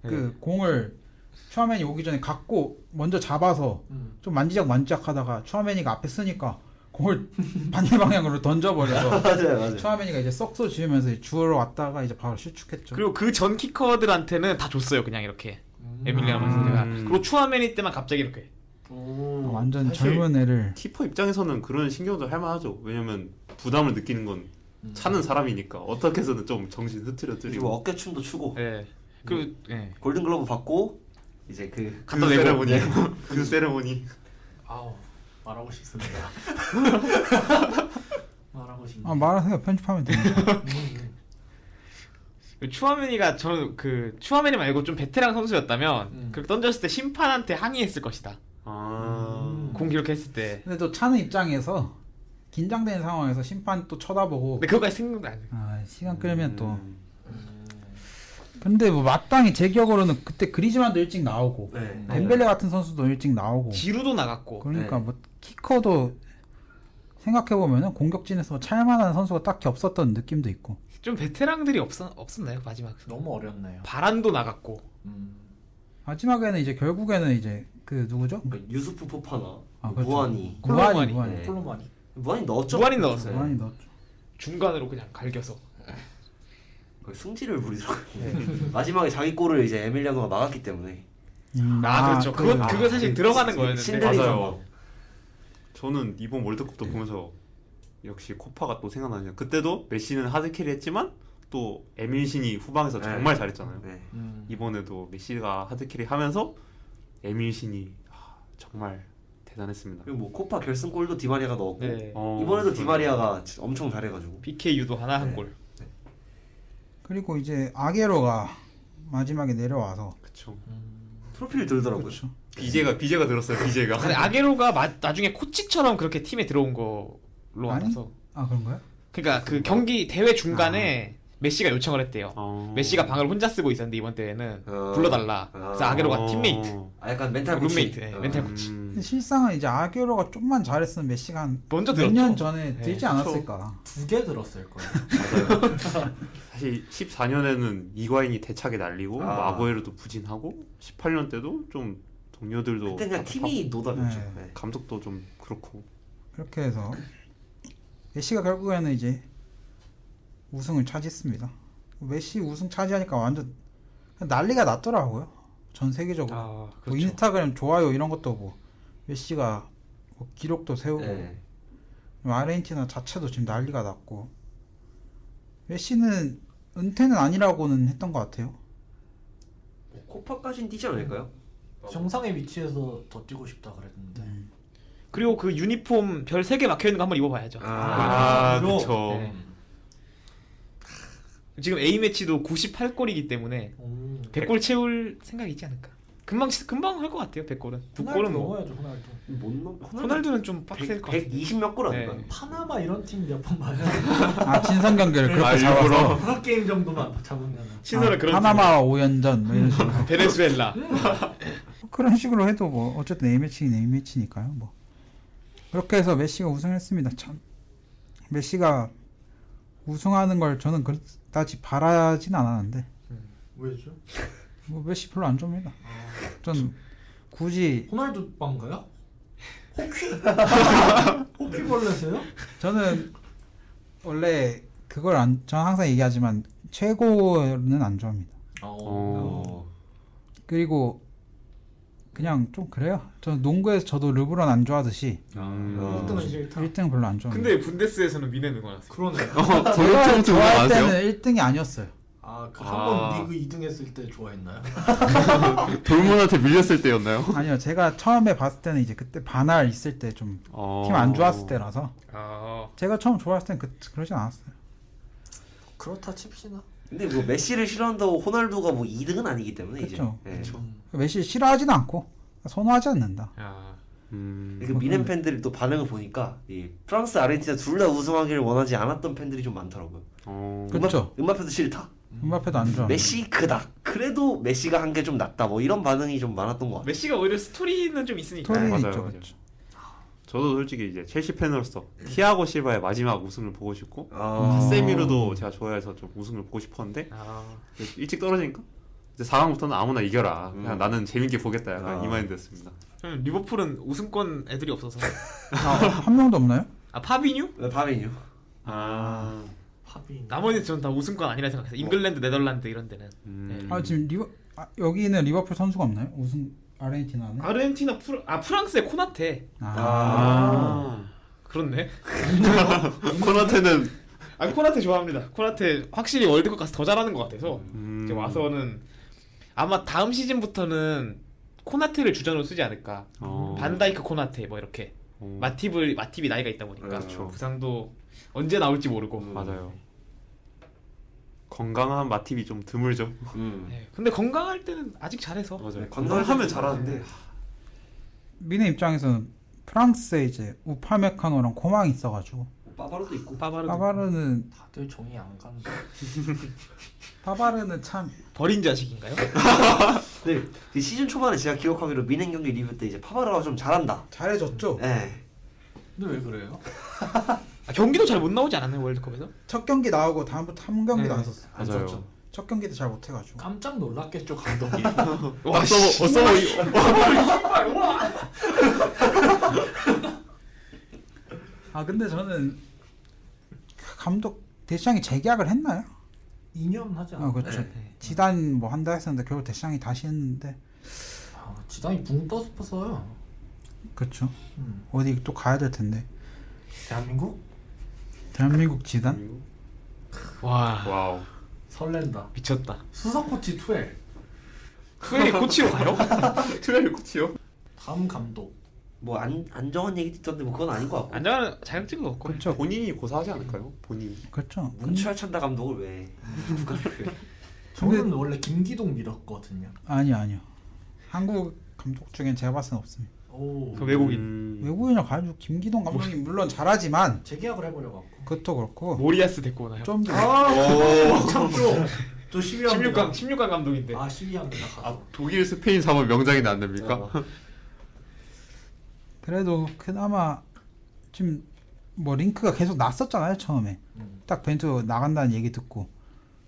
그 공을 추아맨이 오기 전에 갖고 먼저 잡아서 좀 만지작 하다가 추아맨이가 앞에 쓰니까 공을 반대 방향으로 던져버려서 맞아요. 추아맨이가 이제 썩소 지으면서 주우러 왔다가 이제 바로 실축했죠. 그리고 그 전 키커들한테는 다 줬어요. 그냥 이렇게 에밀리아노 선수가. 그리고 추아메니 때만 갑자기 이렇게. 완전 사실 젊은 애를 키퍼 입장에서는 그런 신경도 할만하죠. 왜냐면 부담을 느끼는 건 차는 사람이니까 어떻게 해서는 좀 정신 이제 흐트러뜨리고 뭐 어깨춤도 추고 예. 그리고 예. 골든글러브 받고 이제 그 그 세레모니 그 세레모니 아우 말하고 싶습니다. 말하고 싶네. 아 말하세요. 편집하면 됩니다. 그 추아메니가 저는 그 추아메니 말고 좀 베테랑 선수였다면 그렇게 던졌을 때 심판한테 항의했을 것이다. 공 기록했을 때. 근데 또 차는 입장에서 긴장되는 상황에서 심판 또 쳐다보고 근데 그거까지 생각도 안 해. 아, 시간 끌면 또 근데 뭐 마땅히 제 기억으로는 그때 그리즈만도 일찍 나오고 네. 덴벨레 같은 선수도 일찍 나오고 지루도 나갔고. 그러니까 네. 뭐 키커도 생각해보면은 공격진에서 찰만한 선수가 딱히 없었던 느낌도 있고 좀 베테랑들이 없었나요 마지막? 너무 어렵네요. 바란도 나갔고. 마지막에는 이제 결국에는 이제 그 누구죠? 그 유수프 포파나 아, 그렇죠. 무한이 콜로무아니. 무한이 네. 콜로마니. 무한이 넣었죠. 무한이 넣었어요. 무한이 넣었죠. 중간으로 그냥 갈겨서. 거의 승질을 부리더라고요. 마지막에 자기 골을 이제 에밀리아노가 막았기 때문에 그렇죠. 그거 사실 그 들어가는 신- 거였는데. 신들이 맞아요. 상황. 저는 이번 월드컵도 보면서 역시 코파가 또 생각나네요. 그때도 메시는 하드캐리 했지만 또 에밀신이 후방에서 정말 잘했잖아요. 네. 이번에도 메시가 하드캐리 하면서 에밀신이 정말 대단했습니다. 그리고 뭐 코파 결승골도 디마리아가 넣었고 네. 이번에도 디마리아가 엄청 잘해가지고 PK 유도 하나 한 네. 골. 그리고 이제 아게로가 마지막에 내려와서 그쵸. 트로피를 들더라고요. 그렇죠. 비제가 들었어요. 비제가. 근데 아게로가 나중에 코치처럼 그렇게 팀에 들어온 걸로 아니? 알아서. 아 그런가요? 그러니까 그 경기 대회 중간에 메시가 요청을 했대요. 어. 메시가 방을 혼자 쓰고 있었는데 이번 대회는 어. 불러달라. 그래서 아게로가 팀메이트, 아 약간 멘탈 코치. 룸메이트, 네, 멘탈 코치. 근데 실상은 이제 아게로가 좀만 잘했으면 메시가 한 먼저 몇 들었죠. 년 전에 네, 들지 않았을까. 2개 들었을 거예요. 맞아요. 사실 14년에는 이과인이 대차게 날리고 아. 아구에로도 부진하고 18년 때도 좀 동료들도 그때 그냥 팀이 노답이었죠. 네. 네. 감독도 좀 그렇고 그렇게 해서 메시가 결국에는 이제 우승을 차지했습니다. 메시 우승 차지하니까 완전 난리가 났더라고요. 전 세계적으로. 아, 뭐 그렇죠. 인스타그램 좋아요 이런 것도 뭐 메시가 뭐 기록도 세우고 네. 아르헨티나 자체도 지금 난리가 났고 메시는 은퇴는 아니라고는 했던 것 같아요. 코파까지는 뛰지 않을까요? 정상의 위치에서 더 뛰고 싶다 그랬는데. 그리고 그 유니폼 별 3개 막혀 있는 거 한번 입어봐야죠. 아, 그거- 그쵸. 네. 지금 A 매치도 98골이기 때문에 오. 100골 채울 생각이 있지 않을까. 금방 할 것 같아요. 100골은. 2골은 호날두 뭐. 넘어야죠 호날두. 못 넘. 호날두는 좀 빡셀 것 같아요. 120몇 골 아닐까요? 네. 파나마 이런 팀 몇 번 봐요. 아 진성 경기를 그렇게 아, 잡아서 일부러? 프로 게임 정도만 잡으면. 신선한 그런 파나마와 5연전 뭐 이런 식으로 팀. 베네수엘라. 그런 식으로 해도 뭐 어쨌든 A매치긴 A매치니까요. 뭐 그렇게 해서 메시가 우승했습니다. 참 메시가 우승하는 걸 저는 그다지 바라진 않았는데 왜죠? 뭐 메시 별로 안 좋아합니다. 전 굳이 호날두 빵가요? 호퀴? 호퀴벌레세요? 저는 원래 그걸 저는 항상 얘기하지만 최고는 안 좋아합니다. 어. 그리고 그냥 좀 그래요. 저는 농구에서 저도 르브론 안 좋아하듯이 음. 1등은 싫다. 1등 별로 안 좋아합니다. 근데 분데스에서는 미넨 응원하세요. 그러네. 제가 저는 좋아할 아세요? 때는 1등이 아니었어요. 그 아. 한 번 리그 2등 했을 때 좋아했나요? 돌문한테 밀렸을 때였나요? 아니요, 제가 처음에 봤을 때는 이제 그때 반할 있을 때 좀 팀 안 좋았을 때라서 아, 제가 처음 좋아했을 때는 그러진 않았어요. 그렇다 칩시나. 근데 뭐 메시를 싫어한다고 호날두가 뭐 2등은 아니기 때문에 그쵸. 이제. 예. 메시 싫어하지도 않고 선호하지 않는다. 야. 그 미넨 팬들이 또 반응을 보니까 이 프랑스, 아르헨티나 둘 다 우승하기를 원하지 않았던 팬들이 좀 많더라고요. 그렇죠. 음바페도 싫다. 음바페도 안 좋아. 메시 크다. 그래도 메시가 한 게 좀 낫다. 뭐 이런 반응이 좀 많았던 것 같아요. 메시가 오히려 스토리는 좀 있으니까. 스토리는 맞아요, 있죠, 맞아요. 그렇죠. 저도 솔직히 이제 첼시 팬으로서 티아고 실바의 마지막 우승을 보고 싶고 아. 카세미로도 제가 좋아해서 좀 우승을 보고 싶었는데 아, 일찍 떨어지니까 이제 4강부터는 아무나 이겨라. 그냥 나는 재밌게 보겠다. 약간 아. 이 마인드였습니다. 리버풀은 우승권 애들이 없어서. 한 명도 없나요? 아, 파비뉴? 네, 바베뉴. 아. 팝이. 나머지 전 다 우승권 아니라 생각해요. 잉글랜드, 네덜란드 이런 데는. 네. 아 지금 여기는 리버풀 선수가 없나요? 우승 아르헨티나는? 아르헨티나 프랑스의 코나테. 아. 그렇네. 코나테는 아, 코나테 좋아합니다. 코나테 확실히 월드컵 가서 더 잘하는 것 같아서 이제 와서는 아마 다음 시즌부터는 코나테를 주전으로 쓰지 않을까. 반다이크 코나테 뭐 이렇게. 마팁이 나이가 있다 보니까 그렇죠. 부상도 언제 나올지 모르고. 맞아요. 건강한 마팁이 좀 드물죠. 네. 근데 건강할 때는 아직 잘해서. 맞아요. 건강하면 잘하는데. 미네 입장에서는 프랑스에 이제 우파메카노랑 코망이 있어가지고 빠바로도 있고. 파바르는 다들 종이 안 간다. 파바르는 참 버린 자식인가요? 네, 그 시즌 초반에 제가 기억하기로 미넨 경기 리뷰 때 이제 파바르가 좀 잘한다. 잘해줬죠. 예. 근데 왜 그래요? 아, 경기도 잘 못 나오지 않았나요 월드컵에서? 첫 경기 나오고 다음부터 한 경기도 네. 안 썼어. 안 맞아요. 썼죠. 첫 경기도 잘 못해가지고. 깜짝 놀랐겠죠 감독이. 와, 아 근데 저는 감독 데샹이 재계약을 했나요? 2년 하지 않아? 그렇죠. 네. 지단 뭐 한다 했었는데 결국 데샹이 다시 했는데 지단이 붕 떠서 그렇죠. 어디 또 가야 될 텐데. 대한민국? 대한민국 지단? 와, 와우. 설렌다. 미쳤다. 수석 코치 투엘. 투엘이 코치로 가요? 트레일 코치요? 다음 감독. 뭐 안정한 얘기도 있던데 뭐 그건 아닌 것 같고. 안정환은 자격증도 없고. 그렇죠. 본인이 고사하지 않을까요? 본인이. 그렇죠. 문철 찬다 감독을 왜? 저는 원래 김기동 밀었거든요. 아니요. 한국 감독 중엔 제가 봤을 땐 없습니다. 오. 그 외국인. 외국인을 가지고 김기동 감독님 물론 잘하지만 재계약을 해버려갖고. 그것도 그렇고 모리아스 데리고 오나요? 좀 더 참죠. 저 12합니다. 16강 감독인데. 12합니다. 아, 독일 스페인 3은 명장이 안 됩니까? 그래도 그나마 지금 뭐 링크가 계속 났었잖아요 처음에 딱 벤투 나간다는 얘기 듣고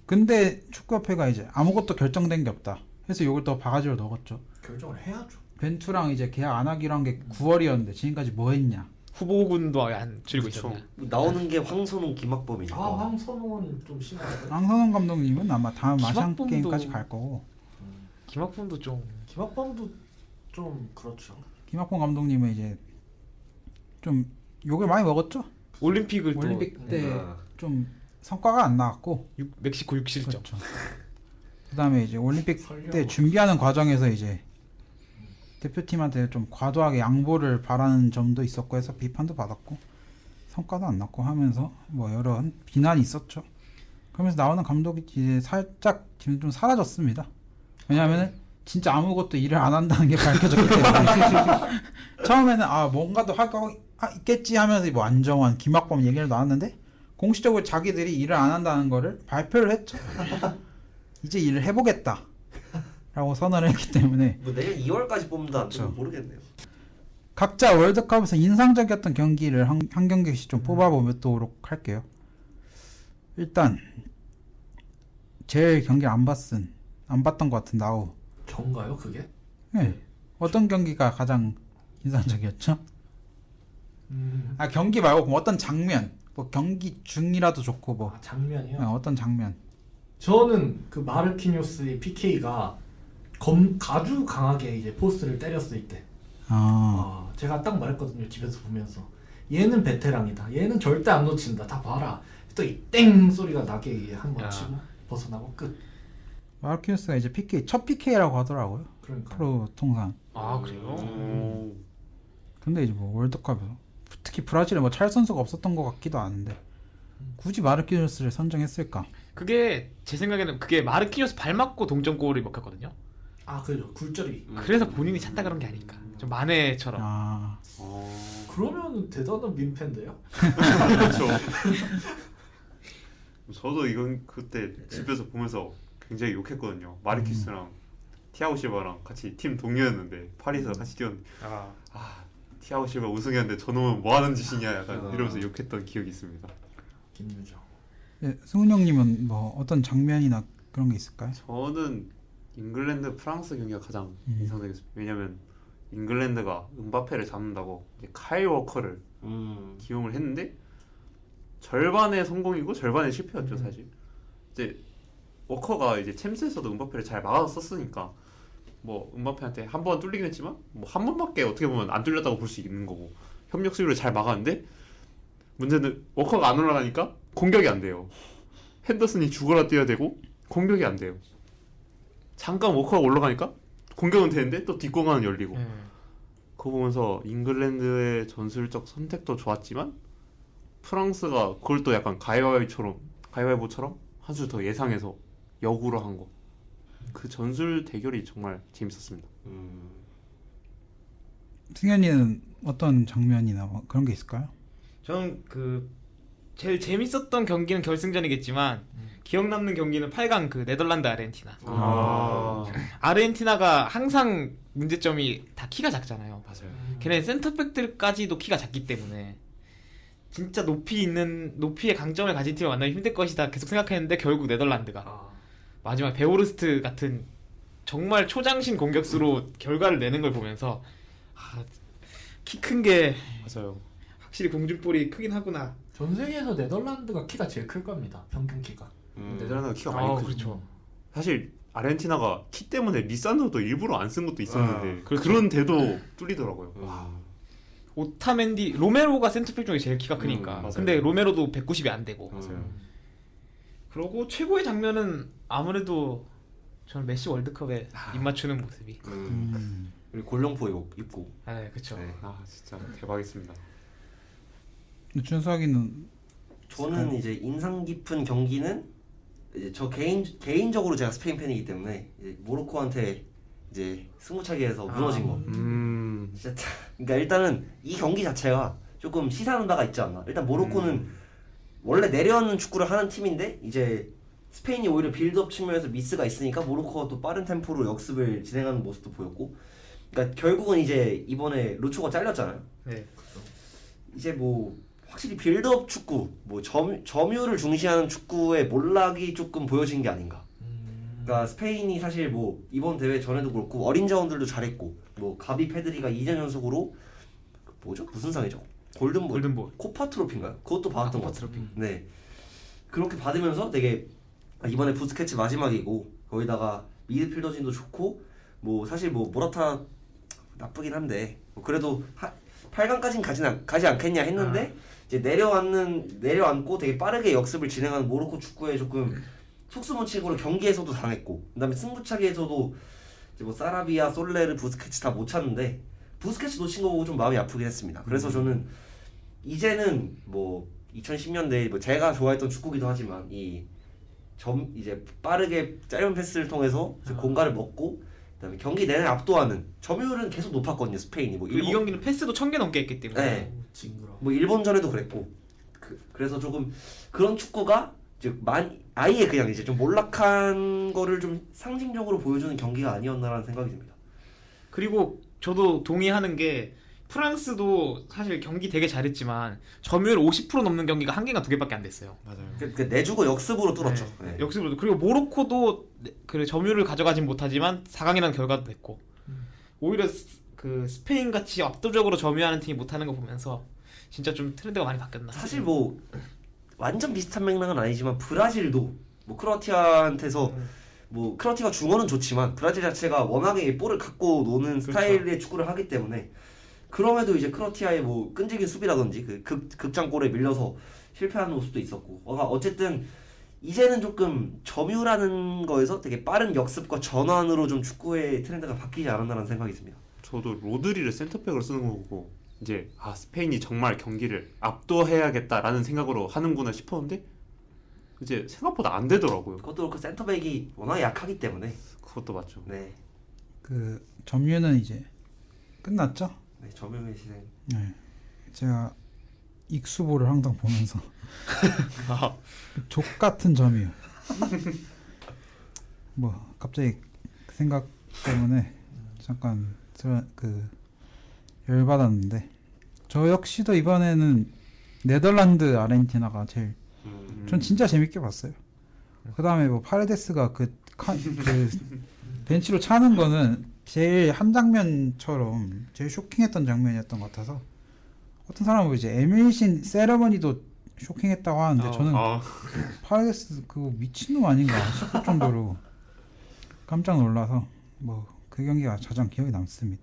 근데 축구협회가 이제 아무것도 결정된 게 없다 해서 이걸 또 바가지로 넣었죠. 결정을 해야죠. 벤투랑 이제 계약 안 하기로 한 게 9월이었는데 지금까지 뭐 했냐 후보군도 안 줄이고 그쵸. 있었냐. 나오는 게 황선홍, 김학범이니까. 아 황선홍은 좀 심하거든. 황선홍 감독님은 아마 다음 아시안 김학범도- 게임까지 갈 거고 김학범도 좀 김학범도 좀 그렇죠. 김학범 감독님은 이제 좀 욕을 많이 먹었죠. 올림픽을 올림픽 또 때 아. 좀 성과가 안 나왔고 멕시코 6실점. 그렇죠. 그다음에 이제 올림픽 설령- 때 준비하는 과정에서 이제 대표팀한테 좀 과도하게 양보를 바라는 점도 있었고 해서 비판도 받았고 성과도 안 났고 하면서 뭐 여러 비난이 있었죠. 그러면서 나오는 감독이 이제 살짝 지금 좀 사라졌습니다. 왜냐하면은 진짜 아무것도 일을 안 한다는 게 밝혀졌기 때문에 처음에는 아 뭔가도 하고 있겠지 하면서 뭐 안정환, 김학범 얘기를 나왔는데 공식적으로 자기들이 일을 안 한다는 거를 발표를 했죠. 이제 일을 해보겠다 라고 선언을 했기 때문에 뭐 내년 2월까지 뽑는다. 그렇죠. 모르겠네요. 각자 월드컵에서 인상적이었던 경기를 한 경기씩 좀 뽑아보도록 할게요. 일단 제일 경기를 안 봤던 것 같은 나우. 전가요 그게? 네. 어떤 경기가 가장 인상적이었죠? 아 경기 말고 그럼 어떤 장면, 뭐 경기 중이라도 좋고 뭐 아, 장면이요? 어떤 장면. 저는 그 마르키뇨스의 PK가 아주 강하게 이제 포스트를 때렸을 때, 제가 딱 말했거든요. 집에서 보면서 얘는 베테랑이다. 얘는 절대 안 놓친다. 다 봐라. 또 이 땡 소리가 나게 한번 야. 치고 벗어나고 끝. 마르키누스가 이제 PK 첫 PK라고 하더라고요. 그러니까 프로 통산. 아 그래요? 오. 근데 이제 뭐 월드컵에서 특히 브라질에 뭐 찰 선수가 없었던 것 같기도 하는데 굳이 마르키누스를 선정했을까? 그게 제 생각에는 그게 마르키뇨스 발 맞고 동점골을 먹혔거든요. 아 그죠 굴절이. 그래서 본인이 찾다 그런 게 아닌가. 좀 마네처럼. 아 그러면 대단한 민폐인데요? 그렇죠. 저도 이건 그때 집에서 보면서 굉장히 욕했거든요. 마르키스랑 티아고 실바랑 같이 팀 동료였는데 파리에서 같이 뛰었는데 티아고 실바 우승했는데 저놈은 뭐 하는 짓이냐 약간 이러면서 욕했던 기억이 있습니다. 김유정. 네, 승훈 형님은 뭐 어떤 장면이나 그런 게 있을까요? 저는 잉글랜드 프랑스 경기가 가장 인상적이었습니다. 왜냐면 잉글랜드가 음바페를 잡는다고 이제 카일 워커를 기용을 했는데 절반의 성공이고 절반의 실패였죠 사실. 이제 워커가 이제 챔스에서도 음바페를 잘 막아서 썼으니까 뭐 음바페한테 한 번 뚫리긴 했지만 뭐 한 번밖에 어떻게 보면 안 뚫렸다고 볼 수 있는 거고 협력 수비를 잘 막았는데 문제는 워커가 안 올라가니까 공격이 안 돼요. 핸더슨이 죽어라 뛰어야 되고 공격이 안 돼요. 잠깐 워커가 올라가니까 공격은 되는데 또 뒷공간은 열리고 그거 보면서 잉글랜드의 전술적 선택도 좋았지만 프랑스가 그걸 또 약간 가위바위보처럼 한 수 더 예상해서 역으로 한 거. 그 전술 대결이 정말 재밌었습니다. 승현이는 어떤 장면이나 뭐 그런 게 있을까요? 저는 그 제일 재밌었던 경기는 결승전이겠지만 기억 남는 경기는 8강 그 네덜란드 아르헨티나. 아르헨티나가 항상 문제점이 다 키가 작잖아요. 맞아요. 걔네 센터백들까지도 키가 작기 때문에 진짜 높이의 강점을 가진 팀을 만나기 힘들 것이다 계속 생각했는데 결국 네덜란드가 마지막 베오르스트 같은 정말 초장신 공격수로 결과를 내는 걸 보면서 키 큰 게 맞아요. 확실히 공중볼이 크긴 하구나. 전 세계에서 네덜란드가 키가 제일 클 겁니다. 평균 키가. 네덜란드가 키가 많이 크죠. 그렇죠. 사실 아르헨티나가 키 때문에 리산드로도 일부러 안 쓴 것도 있었는데 그렇죠. 그런데도 뚫리더라고요. 와. 오타멘디, 로메로가 센터백 중에 제일 키가 크니까. 맞아요. 근데 로메로도 190이 안 되고. 맞아요. 그러고 최고의 장면은 아무래도 저는 메시 월드컵에 입 맞추는 모습이. 그리고 골룡포 입고. 네, 그렇죠. 네. 진짜 대박이었습니다. 준석이는 저는 이제 인상 깊은 경기는 이제 저 개인적으로 제가 스페인 팬이기 때문에 이제 모로코한테 이제 승부차기에서 무너진 거. 진짜 그러니까 일단은 이 경기 자체가 조금 시사하는 바가 있지 않나. 일단 모로코는 원래 내려오는 축구를 하는 팀인데 이제 스페인이 오히려 빌드업 측면에서 미스가 있으니까 모로코가 또 빠른 템포로 역습을 진행하는 모습도 보였고. 그러니까 결국은 이제 이번에 루초가 잘렸잖아요. 네. 이제 뭐 확실히 빌드업 축구, 뭐 점유를 중시하는 축구의 몰락이 조금 보여진 게 아닌가. 그러니까 스페인이 사실 뭐 이번 대회 전에도 그렇고 어린 자원들도 잘했고 뭐 가비 페드리가 2년 연속으로 뭐죠? 무슨 상이죠? 골든볼, 골든볼. 코파 트로피인가요? 그것도 받았던 코파 것 같아요. 트로피. 네. 그렇게 받으면서 되게 이번에 부스케츠 마지막이고 거기다가 미드필더진도 좋고 뭐 사실 뭐 모라타 나쁘긴 한데 뭐 그래도 8강까지는 가지 않겠냐 했는데 이제 내려앉고 되게 빠르게 역습을 진행하는 모로코 축구에 조금 속수무책으로 경기에서도 당했고 그다음에 승부차기에서도 이제 뭐 사라비아, 솔레르, 부스케츠 다 못 찾는데 부스케츠 놓친 거 보고 좀 마음이 아프긴 했습니다. 그래서 저는 이제는 뭐 2010년대 뭐 제가 좋아했던 축구기도 하지만 이제 빠르게 짧은 패스를 통해서 이제 공간을 먹고 그다음에 경기 내내 압도하는 점유율은 계속 높았거든요. 스페인이 뭐 이 경기는 패스도 1000개 넘게 했기 때문에. 네. 징그러. 뭐 일본전에도 그랬고 그래서 조금 그런 축구가 이제 아예 그냥 이제 좀 몰락한 거를 좀 상징적으로 보여주는 경기가 아니었나라는 생각이 듭니다. 그리고 저도 동의하는 게 프랑스도 사실 경기 되게 잘했지만 점유율 50% 넘는 경기가 한 개가 두 개밖에 안 됐어요. 맞아요. 그 내주고 역습으로 뚫었죠. 네. 역습으로. 그리고 모로코도 그래 점유율을 가져가진 못하지만 4강이라는 결과도 됐고 오히려 그 스페인 같이 압도적으로 점유하는 팀이 못하는 거 보면서 진짜 좀 트렌드가 많이 바뀌었나. 사실 뭐 완전 비슷한 맥락은 아니지만 브라질도 뭐 크로아티아한테서 뭐 크로아티아가 중원은 좋지만 브라질 자체가 워낙에 볼을 갖고 노는 스타일의 축구를 하기 때문에 그럼에도 이제 크로아티아의 뭐 끈질긴 수비라든지 그 극장골에 밀려서 실패하는 모습도 있었고 어쨌든 이제는 조금 점유라는 거에서 되게 빠른 역습과 전환으로 좀 축구의 트렌드가 바뀌지 않았나라는 생각이 듭니다. 저도 로드리를 센터백으로 쓰는 거 보고 이제 스페인이 정말 경기를 압도해야겠다라는 생각으로 하는구나 싶었는데 이제 생각보다 안 되더라고요. 그것도 그 센터백이 워낙 약하기 때문에 그것도 맞죠. 네, 그 점유는 이제 끝났죠? 네 점유의 시대. 네. 제가 익수보를 항상 보면서 족 같은 점유. 뭐 갑자기 그 생각 때문에 잠깐 열받았는데 저 역시도 이번에는 네덜란드 아르헨티나가 제일 전 진짜 재밌게 봤어요. 그 다음에 뭐 파레데스가 그 벤치로 차는 거는 제일 한 장면처럼 제일 쇼킹했던 장면이었던 것 같아서 어떤 사람은 이제 에밀신 세레머니도 쇼킹했다고 하는데 저는 파레데스 그거 미친놈 아닌가 싶을 정도로 깜짝 놀라서 뭐 그 경기가 가장 기억에 남습니다.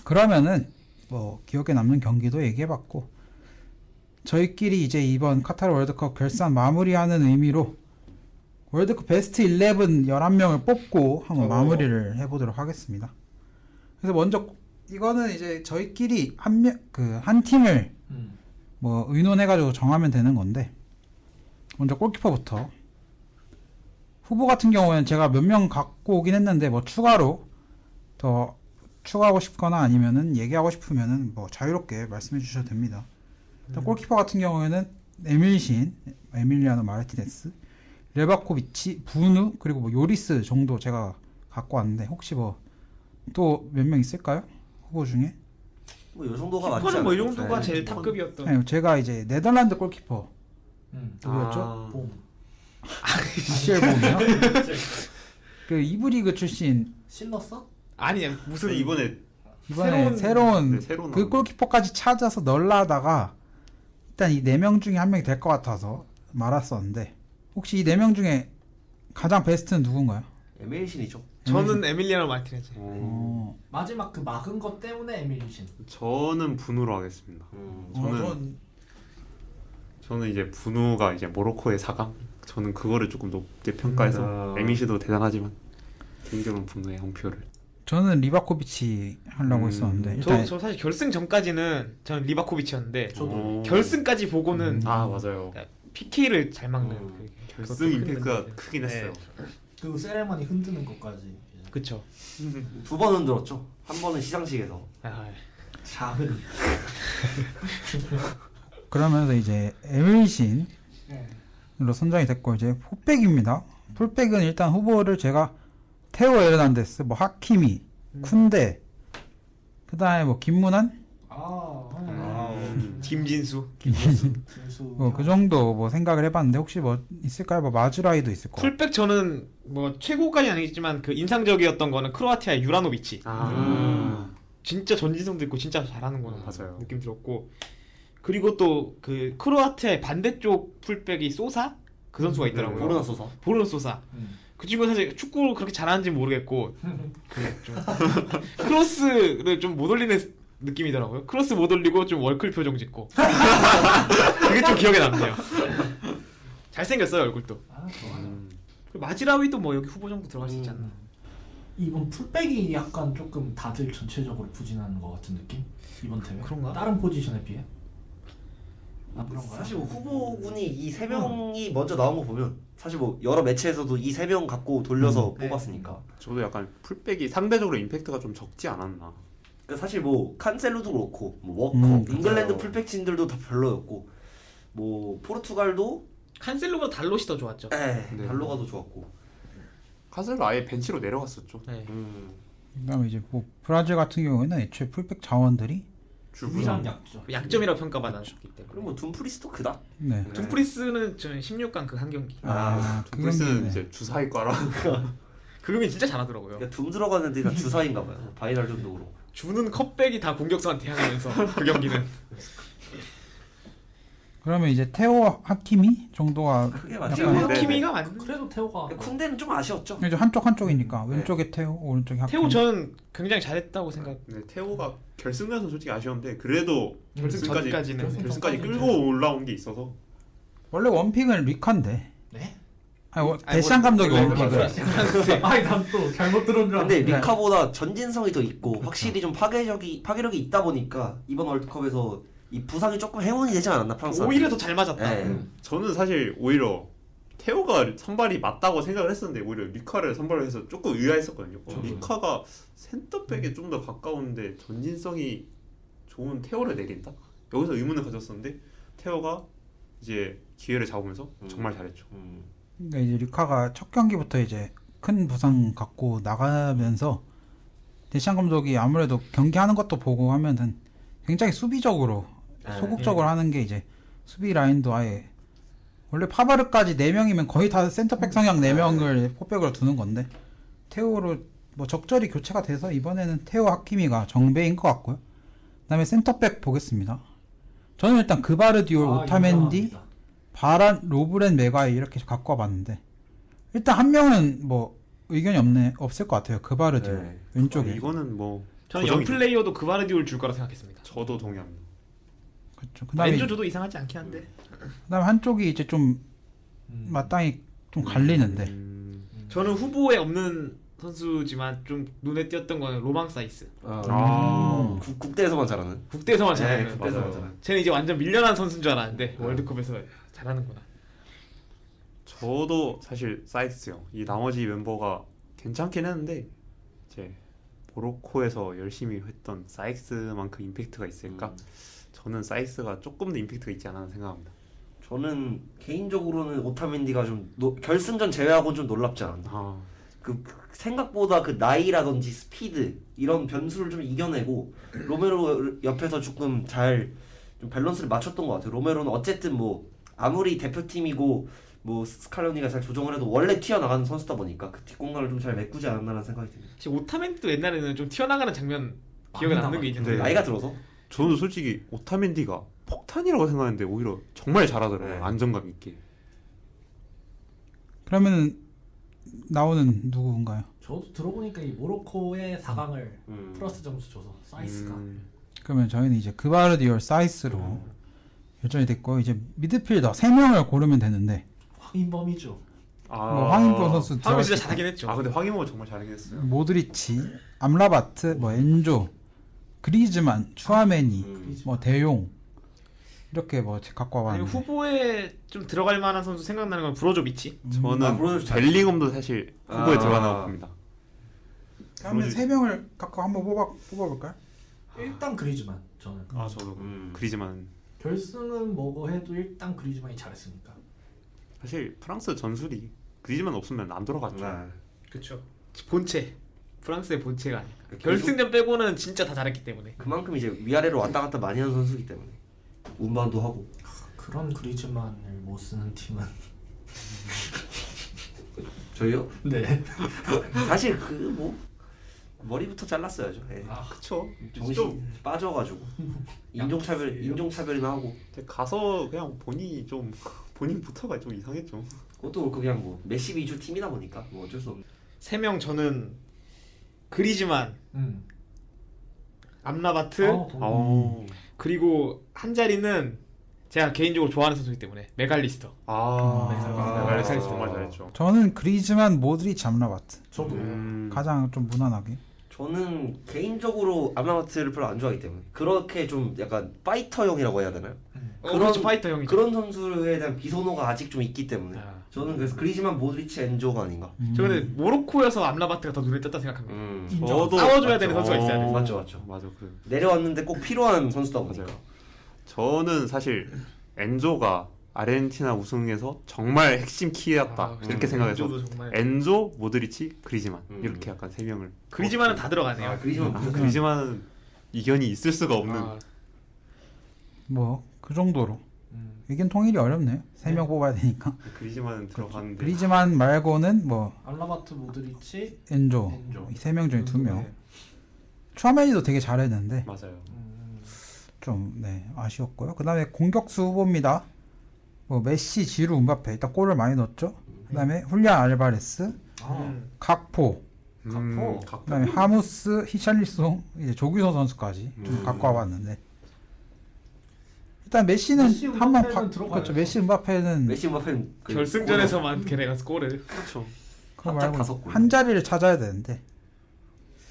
그러면은 뭐 기억에 남는 경기도 얘기해봤고 저희끼리 이제 이번 카타르 월드컵 결산 마무리하는 의미로 월드컵 베스트 11 11명을 뽑고 한번 마무리를 해보도록 하겠습니다. 그래서 먼저 이거는 이제 저희끼리 한 팀을 뭐 의논해가지고 정하면 되는 건데 먼저 골키퍼부터 후보 같은 경우에는 제가 몇 명 갖고 오긴 했는데 뭐 추가로 더 추가하고 싶거나 아니면은 얘기하고 싶으면은 뭐 자유롭게 말씀해 주셔도 됩니다. 일단 골키퍼 같은 경우에는 에밀리아노 마르티네스, 레바코비치, 부누 그리고 뭐 요리스 정도 제가 갖고 왔는데 혹시 뭐 또 몇 명 있을까요? 후보 중에? 뭐 이 정도가 맞지 키퍼는 뭐 이 않을까요? 정도가 네. 제일 탑급이었던. 아니, 제가 이제 네덜란드 골키퍼 누구였죠? 봄. 미셸봄이요? 그 이브리그 출신 실렀어? 아니 무슨 이번에 새로운 네, 새로 그 나온 골키퍼까지 찾아서 넣으려다가 일단 이 4명 중에 한 명이 될 것 같아서 말았었는데 혹시 이 4명 중에 가장 베스트는 누군가요? 에밀신이죠. 저는 에밀리아노 마르티네즈. 마지막 그 막은 것 때문에 에밀리신. 저는 분우로 하겠습니다. 저는 저는 이제 분우가 이제 모로코의 4강 저는 그거를 조금 높게 평가해서 에미시도 대단하지만 개인적으로는 분우의 한 표를. 저는 리바코비치 하려고 했었는데 일단 저 사실 결승 전까지는 저는 리바코비치였는데 저도. 결승까지 보고는 맞아요. PK를 잘 막는 결승 임팩트가 크긴 네. 했어요. 그리고 세레머니 흔드는 것까지. 그쵸. 2번 흔들었죠. 한 번은 시상식에서. 자흔. 그러면서 이제 에밀신으로 선정이 됐고 이제 풀백입니다. 풀백은 일단 후보를 제가 테오 에르난데스, 뭐 하키미, 쿤데, 그 다음에 뭐 김문환, 김진수. 그 정도 뭐 생각을 해봤는데 혹시 뭐 있을까요? 뭐 마즈라이도 있을 것 같고. 풀백 저는 뭐 최고까지는 아니겠지만 그 인상적이었던 거는 크로아티아의 유라노비치. 진짜 전진성도 있고 진짜 잘하는구나 맞아요. 느낌 들었고 그리고 또 그 크로아티아의 반대쪽 풀백이 소사 그 선수가 있더라고요. 보르나 소사. 보르나 소사. 그 친구는 사실 축구를 그렇게 잘하는지 모르겠고 그좀 크로스를 좀 못 올리는 느낌이더라고요. 크로스 못 올리고 좀 월클 표정 짓고 그게 좀 기억에 남네요. 잘생겼어요 얼굴도. 아, 좋아요. 그리고 마지라위도 뭐 여기 후보 정도 들어갈 수 있지 않나. 이번 풀백이 약간 조금 다들 전체적으로 부진하는 것 같은 느낌? 이번 대회? 그런가? 다른 포지션에 비해? 아 그런가요? 사실 뭐 후보군이 이 세 명이 먼저 나온 거 보면 사실 뭐 여러 매체에서도 이 세 명 갖고 돌려서 네. 뽑았으니까. 저도 약간 풀백이 상대적으로 임팩트가 좀 적지 않았나. 그러니까 사실 뭐 칸셀로도 그렇고 뭐 워커, 잉글랜드 풀백진들도 다 별로였고 뭐 포르투갈도 칸셀로보다 달롯이 더 좋았죠. 네. 달로가 더 좋았고. 카셀로 아예 벤치로 내려갔었죠. 네. 그다음에 이제 뭐 브라질 같은 경우에는 애초에 풀백 자원들이 수비랑 약점. 약점이라고 평가받았기 때문에. 그리고 뭐 둠프리스도 그다. 네. 둠프리스는 저는 16강 그 한 경기. 그 둠프리스는 경기는 이제 주사위과라. 그 경기 진짜 잘하더라고요. 그러니까 둠 들어가는 데가 주사인가 봐요. 바이랄전도 그렇고. 주는 컵백이 다 공격수한테 향하면서 그 경기는. 그러면 이제 테오 하키미 정도가 그게 맞죠. 약간 네. 키미가 맞는. 그래도 태호가 쿵데는 좀 아쉬웠죠. 이제 한쪽이니까 왼쪽에 테오, 오른쪽에 하키미. 태호 저는 굉장히 잘했다고 생각. 네, 태호가 결승전에서 솔직히 아쉬웠는데 그래도 결승 전까지는. 결승까지 끌고 올라온 게 있어서 원래 원픽은 리카인데. 네? 아니, 데시안 감독이 원래 원픽을. 아니 난 또 잘못 들은 줄 근데 알았는데 리카보다 전진성이 더 있고 확실히 좀 파괴력이 있다 보니까 이번 월드컵에서 이 부상이 조금 행운이 되지 않았나 프랑스. 오히려 더 잘 맞았다. 네. 저는 사실 오히려 태호가 선발이 맞다고 생각을 했었는데 오히려 리카를 선발을 해서 조금 의아했었거든요. 리카가 센터백에 좀 더 가까운데 전진성이 좋은 태호를 내린다? 여기서 의문을 가졌었는데 태호가 이제 기회를 잡으면서 정말 잘했죠. 그러니까 이제 리카가 첫 경기부터 이제 큰 부상 갖고 나가면서 데시안 감독이 아무래도 경기하는 것도 보고 하면은 굉장히 수비적으로 소극적으로 하는 게 이제 수비 라인도 아예 원래 파바르까지 4명이면 거의 다 센터백 성향 4명을 포백으로 두는 건데 테오로 뭐 적절히 교체가 돼서 이번에는 테오 하키미가 정배인 것 같고요. 그다음에 센터백 보겠습니다. 저는 일단 그바르디올, 오타멘디, 유명합니다. 바란, 로브렌, 메가이 이렇게 갖고 와봤는데 일단 한 명은 뭐 의견이 없을 것 같아요. 그바르디올 네. 왼쪽에. 이거는 뭐 저는 고정이죠. 연플레이어도 그바르디올 줄 거라 생각했습니다. 저도 동의합니다. 그렇죠. 그다음에 왼쪽 줘도 이상하지 않긴 한데. 그다음에 한쪽이 이제 좀 마땅히 좀 갈리는데 저는 후보에 없는 선수지만 좀 눈에 띄었던 거는 로망 사이스. 국대에서만 잘하는. 국대에서만 네, 잘하는. 국대에서만 맞아요. 잘하는. 쟤는 이제 완전 밀려난 선수인 줄 알았는데 월드컵에서 잘하는구나. 저도 사실 사이스요. 이 나머지 멤버가 괜찮긴 했는데 이제 모로코에서 열심히 했던 사이스만큼 임팩트가 있을까? 저는 사이스가 조금 더 임팩트가 있지 않나 생각합니다. 저는 개인적으로는 오타멘디가 좀 결승전 제외하고는 좀 놀랍지 않았나. 그 생각보다 그 나이라든지 스피드 이런 변수를 좀 이겨내고 로메로 옆에서 조금 잘 좀 밸런스를 맞췄던 것 같아요. 로메로는 어쨌든 뭐 아무리 대표팀이고 뭐 스칼로니가 잘 조정을 해도 원래 튀어나가는 선수다 보니까 그 뒷공간을 좀 잘 메꾸지 않았나라는 생각이 듭니다. 사실 오타멘트도 옛날에는 좀 튀어나가는 장면 기억에 많이 남는 게 있는데 네. 나이가 들어서 저는 솔직히 오타멘디가 폭탄이라고 생각했는데 오히려 정말 잘하더라고요. 네. 안정감 있게. 그러면은 나오는 누구인가요? 저도 들어보니까 이 모로코의 4강을 플러스 점수 줘서 사이스가 그러면 저희는 이제 그바르디올, 사이스로 결정이 됐고 이제 미드필더 3명을 고르면 되는데 황인범이죠. 뭐 황인보 선수 황이 들어갈 진짜 수 잘하긴 했죠. 근데 황희모가 정말 잘하긴 있고, 했어요. 모드리치, 암라바트, 뭐 엔조, 그리즈만, 추아메니, 뭐 대용 이렇게 뭐 갖고 아니, 와봤는데 후보에 좀 들어갈 만한 선수 생각나는 건 브로조비치. 저는 브로조비치 잘- 벨링엄도 사실 후보에 들어가나 봅니다. 그러면 3명을 갖고 한번 뽑아볼까요? 일단 그리즈만 저는 저도 그리지만 결승은 뭐고 해도 일단 그리즈만이 잘했으니까. 사실 프랑스 전술이 그리지만 없으면 안 돌아갔죠. 그렇죠. 본체. 프랑스의 본체가 아니까. 결승전 빼고는 진짜 다 잘했기 때문에. 그만큼 이제 위아래로 왔다 갔다 많이 하는 선수이기 때문에 운반도 하고. 그런 그리즈만을 못 쓰는 팀은 저희요? 네. 사실 그 뭐 머리부터 잘랐어야죠. 예. 그쵸. 정신 좀 빠져가지고 인종차별이나 하고. 가서 그냥 본인부터가 좀 이상했죠. 그것도 그렇고 그냥 뭐 메시 위주 팀이다 보니까 뭐 어쩔 수 없네. 3명 저는 그리즈만, 암라바트, 아우. 그리고 한 자리는 제가 개인적으로 좋아하는 선수이기 때문에 메갈리스터. 메갈리스터 정말 잘했죠. 저는 그리즈만, 모드리치, 암라바트. 저도 가장 좀 무난하게. 저는 개인적으로 암라바트를 별로 안 좋아하기 때문에 그렇게 좀 약간 파이터형이라고 해야 되나요? 그렇죠, 파이터 형이죠. 그런 선수에 대한 비선호가 아직 좀 있기 때문에 아. 저는 그래서 그리즈만, 모드리치, 엔조가 아닌가. 저는 모로코여서 암라바트가 더 눈에 띄었다 생각합니다. 인정. 싸워줘야 되는 선수가 있어야 돼. 맞죠. 맞아. 내려왔는데 꼭 필요한 선수다 보니까. 맞아요. 저는 사실 엔조가 아르헨티나 우승에서 정말 핵심 키였다 이렇게 생각해서 엔조도 정말. 엔조, 모드리치, 그리즈만 이렇게 약간 세 명을. 그리즈만은 다 들어가네요. 그리즈만 그리즈만은 이견이 있을 수가 없는. 뭐 그 정도로. 의견 통일이 어렵네요. 3명 뽑아야 되니까. 그리즈만은 들어가는데. 그리즈만 말고는 뭐 알라바트, 모드리치, 엔조, 엔조. 이 3명 중에 2명. 추아메니도 되게 잘했는데 맞아요. 좀 아쉬웠고요. 그다음에 공격수 후보입니다. 뭐 메시, 지루, 음바페 일단 골을 많이 넣었죠. 그다음에 훌리안 알바레스, 각포, 그다음에 하무스, 히샬리송, 이제 조규성 선수까지 좀 갖고 와봤는데 일단 메시는 메시, 한번 음바페는 들어가야죠. 그렇죠. 메시, 음바페는 메시, 음바페는 그 결승전에서만 걔네가 골을. 그렇죠. 그거 합작 말고 5골. 한 자리를 찾아야 되는데.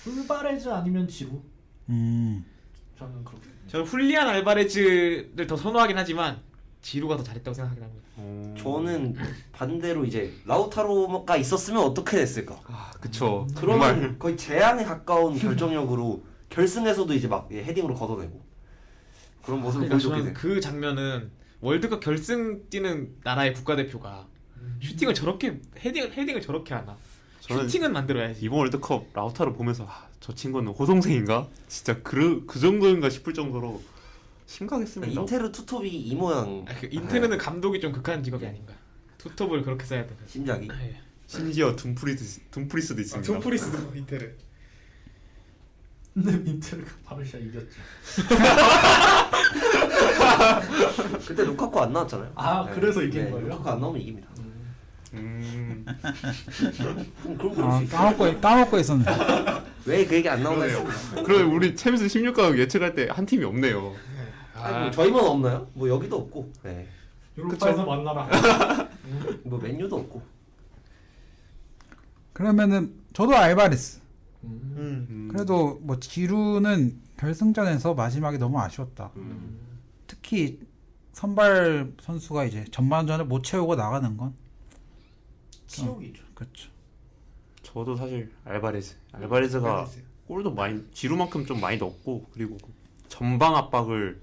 풀바레즈 아니면 지루. 저는 그렇게. 저는 훌리안 알바레즈를 더 선호하긴 하지만 지루가 더 잘했다고 생각하긴 합니다. 저는 반대로 이제 라우타로가 있었으면 어떻게 됐을까? 그쵸. 그러면 거의 재앙에 가까운 결정력으로 결승에서도 이제 막 헤딩으로 걷어내고 그런 모습을 그러니까 보여줬게 저는 돼. 그 장면은 월드컵 결승 뛰는 나라의 국가대표가 슈팅을 저렇게 헤딩을 저렇게 하나? 저는 슈팅은 만들어야지. 이번 월드컵 라우타로 보면서 저 친구는 호동생인가? 진짜 그 정도인가 싶을 정도로 심각했습니다. 인테르 투톱이 이 모양. 그 인테르는 감독이 좀 극한 직업이 아닌가. 투톱을 그렇게 써야 되는. 심장이. 심지어 둠프리스도 있습니다. 둠프리스도 인테르. 근데 민트가 바르샤 이겼죠. 그때 루카쿠 안 나왔잖아요. 그래서 이긴 거예요? 루카쿠 안 나오면 이깁니다. 그럼 그럴 아, 수 있어. 까먹고 있었는데. 왜 그 얘기 안 나오나 했어. 그럼 우리 챔스 16강 예측할 때 한 팀이 없네요. 아니, 뭐 저희만 없나요? 뭐 여기도 없고. 네. 유로파에서 만나라. 뭐 맨유도 없고. 그러면은 저도 알바레스. 음. 그래도 뭐 지루는 결승전에서 마지막에 너무 아쉬웠다. 특히 선발 선수가 이제 전반전을 못 채우고 나가는 건 치욕이죠. 그렇죠. 저도 사실 알바레즈가 골도 많이 지루만큼 좀 많이 넣었고 그리고 전방 압박을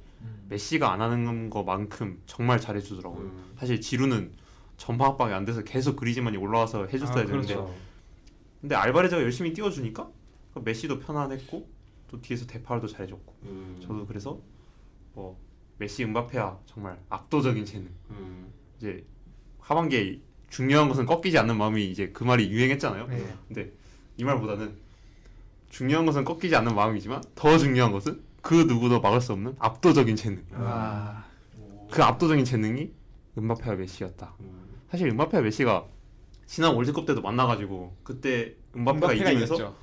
메시가 안 하는 것만큼 정말 잘해주더라고요. 사실 지루는 전방 압박이 안 돼서 계속 그리즈만이 올라와서 해줬어야 되는데 그렇죠. 근데 알바레즈가 열심히 띄워주니까 메시도 편안했고 또 뒤에서 데파르도 잘해줬고 저도 그래서 뭐 메시, 음바페야 정말 압도적인 재능. 이제 하반기에 중요한 것은 꺾이지 않는 마음이 이제 그 말이 유행했잖아요. 네. 근데 이 말보다는 중요한 것은 꺾이지 않는 마음이지만 더 중요한 것은 그 누구도 막을 수 없는 압도적인 재능. 그 압도적인 재능이 음바페와 메시였다. 사실 음바페와 메시가 지난 월드컵 때도 만나가지고 그때 음바페가 이기면서 이겼죠.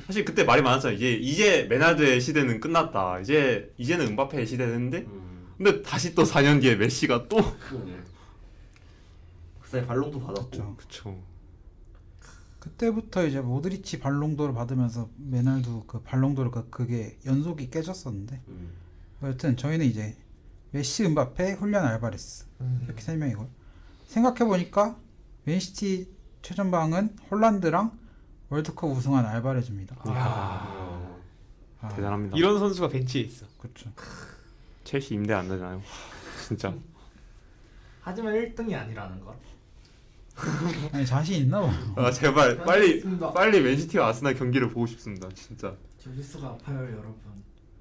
사실 그때 말이 많았잖아요. 이제 메날드의 시대는 끝났다. 이제는 음바페의 시대였는데 근데 다시 또 4년 뒤에 메시가 또 그 사이 발롱도 받았고. 그렇죠. 그쵸. 그때부터 이제 모드리치 발롱도를 받으면서 메날도 그 발롱도를 그게 연속이 깨졌었는데 여튼 저희는 이제 메시, 음바페, 훌리안 알바레스 이렇게 3명이고 생각해보니까 맨시티 최전방은 홀란드랑 월드컵 우승한 알바레즈입니다. 대단합니다. 이런 선수가 벤치에 있어. 그렇죠. 첼시 임대 안 되나요? 진짜. 하지만 1등이 아니라는 것. 아니 자신 있나 봐. 아 제발 빨리 알겠습니다. 빨리 맨시티와 아스날 경기를 보고 싶습니다. 진짜. 제주스가 아파요, 여러분.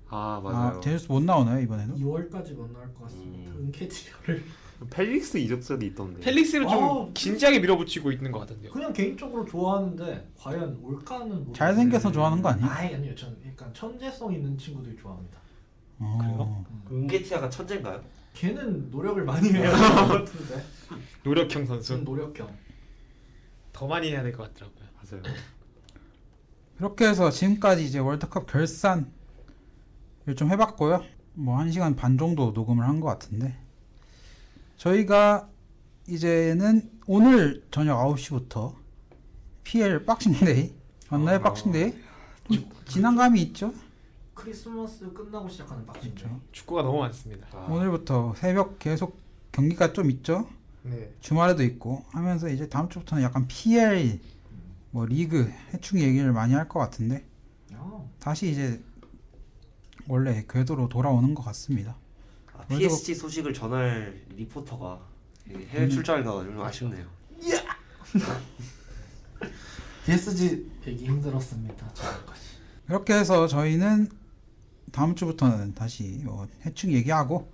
아 맞아요. 아 제주스 못 나오나요 이번에는? 2월까지 못 나올 것 같습니다. 은캐치를 펠릭스 이적설이 있던데. 펠릭스를 좀 아, 진지하게 밀어붙이고 있는 것 같은데요. 그냥 개인적으로 좋아하는데 과연 올까는 모르겠어요. 잘생겨서 좋아하는 거 아니야? 아니요. 전 약간 천재성 있는 친구들 좋아합니다. 그래요? 은게티아가 천재인가요? 걔는 노력을 많이 해야 될 것 같은데. 노력형 선수. 전 노력형. 더 많이 해야 될 것 같더라고요. 맞아요. 이렇게 해서 지금까지 이제 월드컵 결산을 좀 해봤고요. 뭐 1시간 반 정도 녹음을 한 것 같은데 저희가 이제는 오늘 저녁 9시부터 PL 박싱데이 맞나요? 박싱데이? 좀 지난 감이 있죠? 크리스마스 끝나고 시작하는 박싱. 그렇죠. 축구가 너무 많습니다. 오늘부터 새벽 계속 경기가 좀 있죠? 네. 주말에도 있고 하면서 이제 다음 주부터는 약간 PL 뭐 리그 해충 얘기를 많이 할 것 같은데 다시 이제 원래 궤도로 돌아오는 것 같습니다. PSG 소식을 전할 리포터가 해외 출장을 가가지고 좀 아쉽네요. PSG 얘기 힘들었습니다. 지금까지. 이렇게 해서 저희는 다음 주부터는 다시 뭐 해충 얘기하고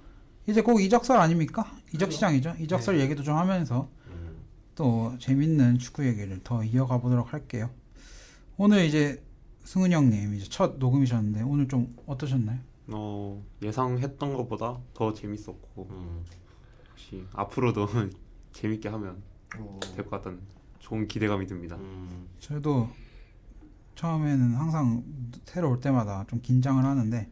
이제 꼭 이적설 아닙니까? 이적 시장이죠. 이적설 얘기도 좀 하면서 또 재밌는 축구 얘기를 더 이어가 보도록 할게요. 오늘 이제 승훈이 형님 이제 첫 녹음이셨는데 오늘 좀 어떠셨나요? 예상했던 것보다 더 재밌었고 혹시 앞으로도 재밌게 하면 될 것 같다는 좋은 기대감이 듭니다. 저도 처음에는 항상 새로 올 때마다 좀 긴장을 하는데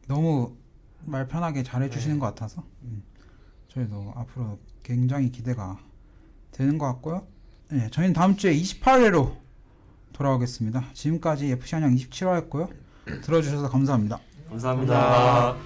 너무 말 편하게 잘해주시는 것 같아서 저희도 앞으로 굉장히 기대가 되는 것 같고요. 네, 저희는 다음 주에 28회로 돌아오겠습니다. 지금까지 FC 한양 27화였고요. 들어주셔서 감사합니다. 감사합니다.